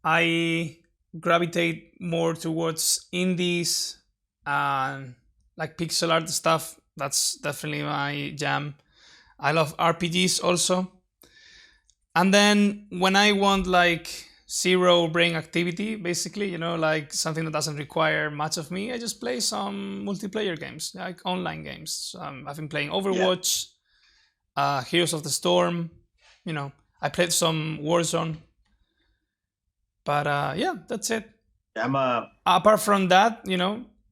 I gravitate more towards indies and like pixel art stuff. That's definitely my jam. I love RPGs also. And then when I want like zero brain activity, basically, like something that doesn't require much of me, I just play some multiplayer games, like online games. I've been playing Yeah, Overwatch, Heroes of the Storm. I played some Warzone, but yeah, that's it. I'm a Apart from that,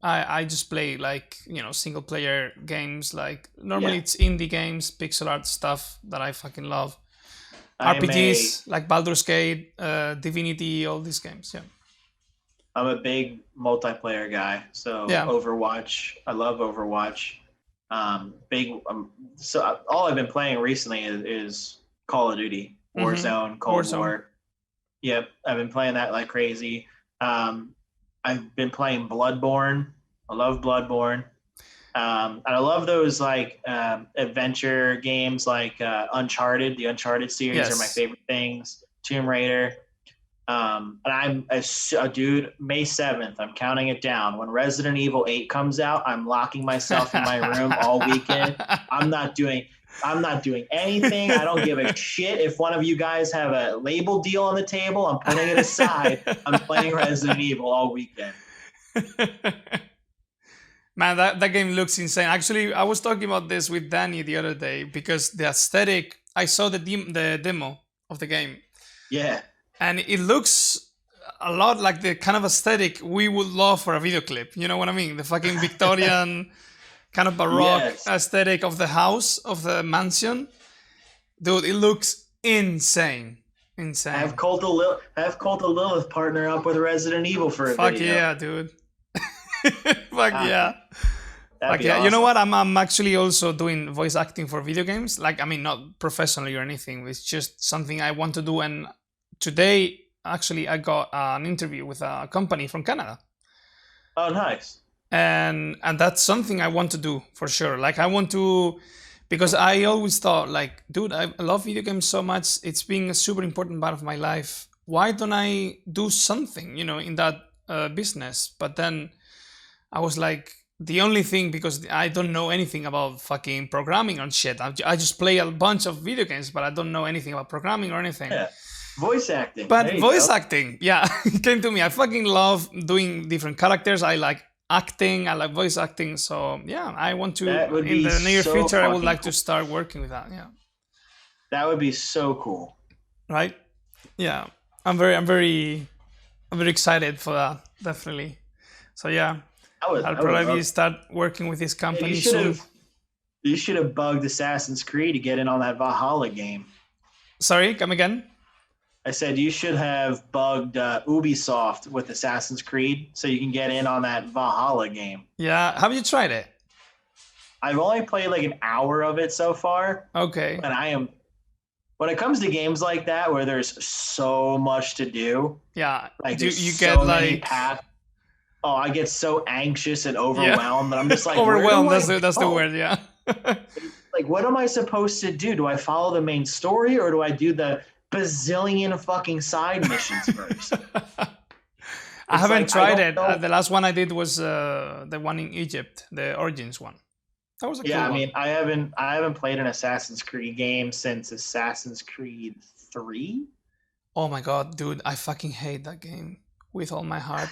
I just play like single player games. Like normally yeah. it's indie games, pixel art stuff that I fucking love. I'm a RPGs like Baldur's Gate, Divinity, all these games. Yeah, I'm a big multiplayer guy. So yeah. Overwatch, I love Overwatch. So all I've been playing recently is Call of Duty, Warzone, Cold Warzone. War. Yep, I've been playing that like crazy. Um, I've been playing Bloodborne. I love Bloodborne. And I love those like adventure games like Uncharted. The Uncharted series are my Yes. favorite things. Tomb Raider. And I'm a dude. May 7th. I'm counting it down. When Resident Evil 8 comes out, I'm locking myself in my room all weekend. I'm not doing. I'm not doing anything. I don't give a shit if one of you guys have a label deal on the table. I'm putting it aside. I'm playing Resident Evil all weekend. Man, that game looks insane. Actually, I was talking about this with Danny the other day because the aesthetic. I saw the demo of the game, Yeah. and it looks a lot like the kind of aesthetic we would love for a video clip. You know what I mean? The fucking Victorian kind of baroque Yes. aesthetic of the house, of the mansion. Dude, it looks insane. Insane. Have Cult of Lilith partner up with Resident Evil for a Fuck video. yeah, dude. Fuck yeah. That'd Like, be yeah, awesome. you know what? I'm actually also doing voice acting for video games. Like, I mean, not professionally or anything. It's just something I want to do. And today, actually, I got an interview with a company from Canada, Oh, nice. and that's something I want to do for sure. Like, I want to, because I always thought, like, dude, I love video games so much. It's been a super important part of my life. Why don't I do something, in that business? But then I was like, the only thing, because I don't know anything about fucking programming and shit. I just play a bunch of video games, but I don't know anything about programming or anything. Yeah. Voice acting. But There you voice go. acting, yeah, it came to me. I fucking love doing different characters. I like acting. I like voice acting. So yeah, I want to, That would in be the near so future, I would fucking like cool. to start working with that. Yeah. That would be so cool. Right. Yeah. I'm very excited for that. Definitely. So yeah, I'll I would probably love. start working with this Man, company soon. you should have bugged Assassin's Creed to get in on that Valhalla game. Sorry, come again? I said you should have bugged Ubisoft with Assassin's Creed so you can get in on that Valhalla game. Yeah. Have you tried it? I've only played like an hour of it so far, Okay. and when it comes to games like that where there's so much to do, Yeah. like You, there's you so get many like paths. Oh, I get so anxious and overwhelmed that I'm just like, overwhelmed. where do I That's the go? word. Yeah. Like, what am I supposed to do? Do I follow the main story or do I do the bazillion fucking side missions first? I haven't like, tried don't it. know. The last one I did was the one in Egypt, the Origins one. That was a Yeah, cool I one. mean, I haven't played an Assassin's Creed game since Assassin's Creed 3. Oh my god, dude, I fucking hate that game with all my heart.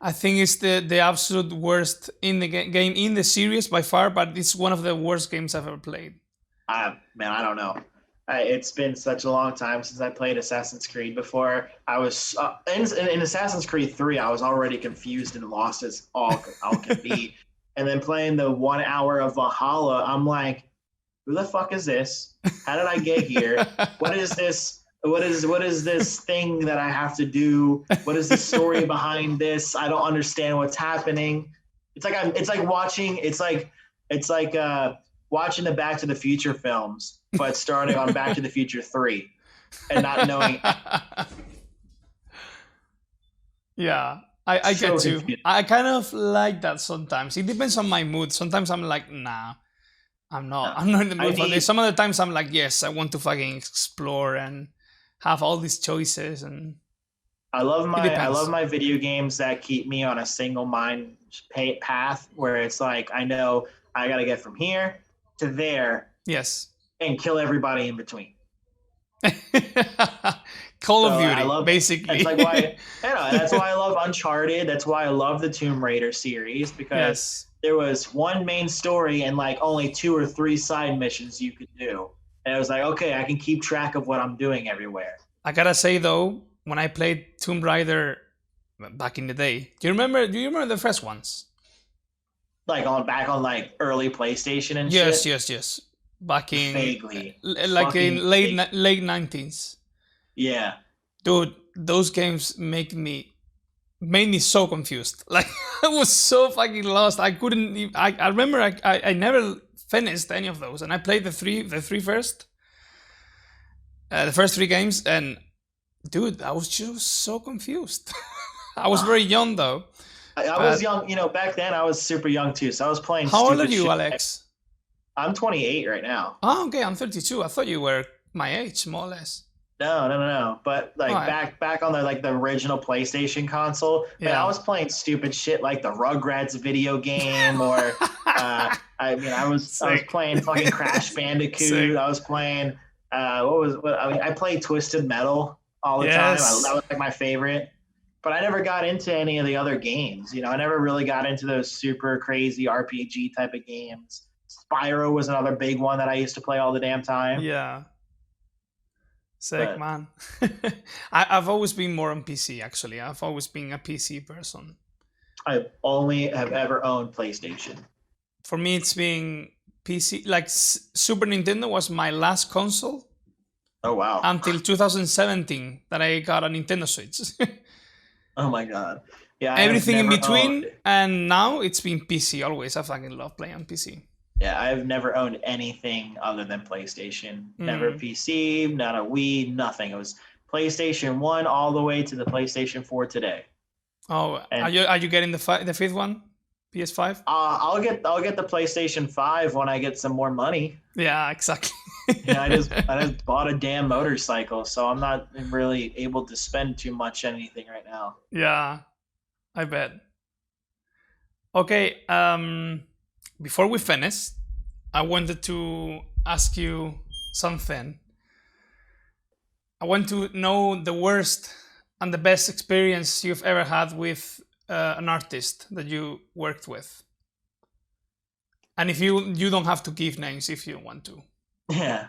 I think it's the absolute worst in the game in the series by far, but it's one of the worst games I've ever played. Man, I don't know. It's been such a long time since I played Assassin's Creed. Before I was in Assassin's Creed 3, I was already confused and lost as all can be. And then playing the 1 hour of Valhalla, I'm like, who the fuck is this? How did I get here? What is this? What is this thing that I have to do? What is the story behind this? I don't understand what's happening. It's like watching the Back to the Future films, but starting on Back to the Future 3 and not knowing. Yeah, I So get you. confused. I kind of like that sometimes. It depends on my mood. Sometimes I'm like, nah, I'm not. No. I'm not in the I mood for need this. Some other times I'm like, yes, I want to fucking explore and have all these choices. And I love it depends. my video games that keep me on a single mind path where it's like I know I got to get from here to there Yes. and kill everybody in between. Call of So I Duty, love basically. that's like why that's why I love Uncharted. That's why I love the Tomb Raider series because Yes. there was one main story and like only 2 or 3 side missions you could do. And it was like, okay, I can keep track of what I'm doing everywhere. I gotta say though, when I played Tomb Raider back in the day, do you remember the first ones? Like back on like early PlayStation and Yes, shit. yes, yes. Back in Vaguely. like in Fucking vague. late 90s. Yeah. Dude, those games made me so confused. Like I was so fucking lost. I couldn't even, I remember I never finished any of those and I played the first 3 games, and dude, I was just so confused. I was very young though. I was But young, back then I was super young too. So I was playing how old are stupid you, shit. Alex? I'm 28 right now. Oh, okay, I'm 32. I thought you were my age, more or less. No. But All like right. back on the original PlayStation console, man, I Yeah. was playing stupid shit like the Rugrats video game, or I was Sick. playing fucking Crash Sick. Bandicoot. I was playing I played Twisted Metal all the time. That Yes. was like my favorite. But I never got into any of the other games. I never really got into those super crazy RPG type of games. Spyro was another big one that I used to play all the damn time. Yeah. Sick, But man. I've always been more on PC, actually. I've always been a PC person. I only have ever owned PlayStation. For me, it's been PC. Like Super Nintendo was my last console Oh wow. until 2017 that I got a Nintendo Switch. Oh my god. Yeah, I have Everything in never owned. between, and now it's been PC always. I fucking love playing on PC. Yeah, I've never owned anything other than PlayStation. Never Mm. PC, not a Wii, nothing. It was PlayStation 1 all the way to the PlayStation 4 today. Oh, And are you getting the fifth one? PS5? I'll get the PlayStation 5 when I get some more money. Yeah, exactly. I just bought a damn motorcycle, so I'm not really able to spend too much on anything right now. Yeah, I bet. Okay, before we finish, I wanted to ask you something. I want to know the worst and the best experience you've ever had with an artist that you worked with. And if you don't have to give names if you don't want to. Yeah.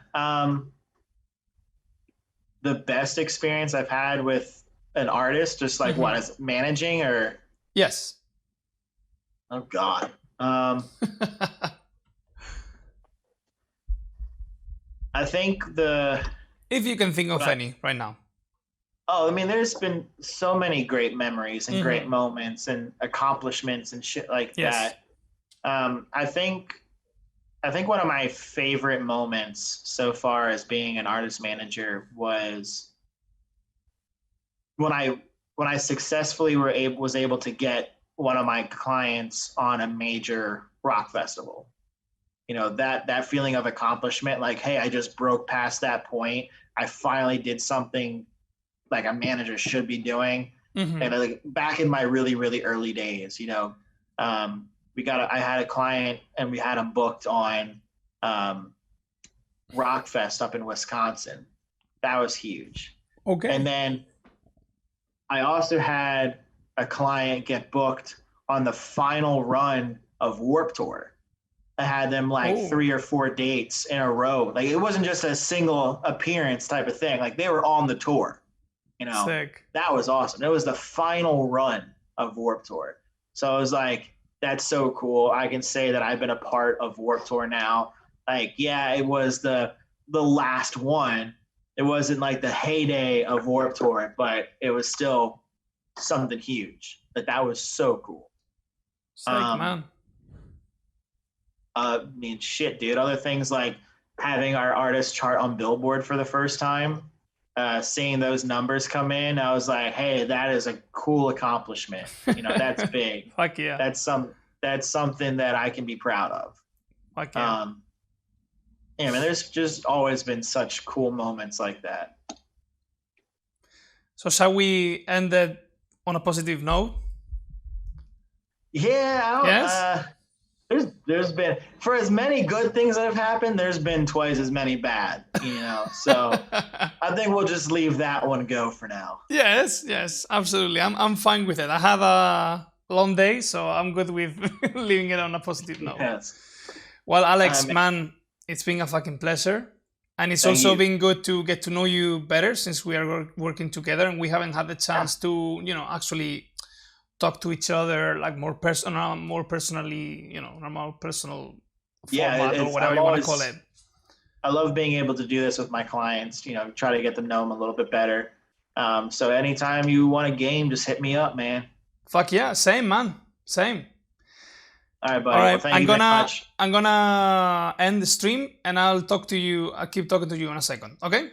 The best experience I've had with an artist, just like what is it, managing or Yes. oh god. I think if you can think of what I- any right now. oh, I mean, there's been so many great memories and great moments and accomplishments and shit like Yes. that. I think one of my favorite moments so far as being an artist manager was when I successfully was able to get one of my clients on a major rock festival. That feeling of accomplishment, like, hey, I just broke past that point. I finally did something like a manager should be doing. Mm-hmm. And like back in my really, really early days, I had a client and we had him booked on Rockfest up in Wisconsin. That was huge. Okay. And then I also had a client get booked on the final run of Warped Tour. I had them like Ooh. 3 or 4 dates in a row. Like it wasn't just a single appearance type of thing. Like they were on the tour. You know, Sick. that was awesome. It was the final run of Warped Tour. So I was like, that's so cool. I can say that I've been a part of Warped Tour now. Like, yeah, it was the last one. It wasn't like the heyday of Warped Tour, but it was still something huge. That was so cool. Sick, man. I mean, shit, dude. Other things like having our artist chart on Billboard for the first time, seeing those numbers come in, I was like, hey, that is a cool accomplishment. You know, that's big. Fuck yeah. That's something that I can be proud of. Fuck yeah. Yeah, I mean, there's just always been such cool moments like that. So shall we end it on a positive note? Yeah. Yes? There's been, for as many good things that have happened, there's been twice as many bad, you know. So I think we'll just leave that one go for now. Yes, absolutely. I'm fine with it. I had a long day, so I'm good with leaving it on a positive note. Yes. Well, Alex, man, it's been a fucking pleasure. And it's also been good to get to know you better since we are working together and we haven't had the chance to, you know, actually talk to each other like more personally, you know, a more personal format or whatever you want to call it. I love being able to do this with my clients, you know, try to get them know them a little bit better. So anytime you want a game, just hit me up, man. Fuck yeah, same, man. Same. All right, buddy. All right, well, thank you very much. I'm gonna end the stream and I'll keep talking to you in a second, okay?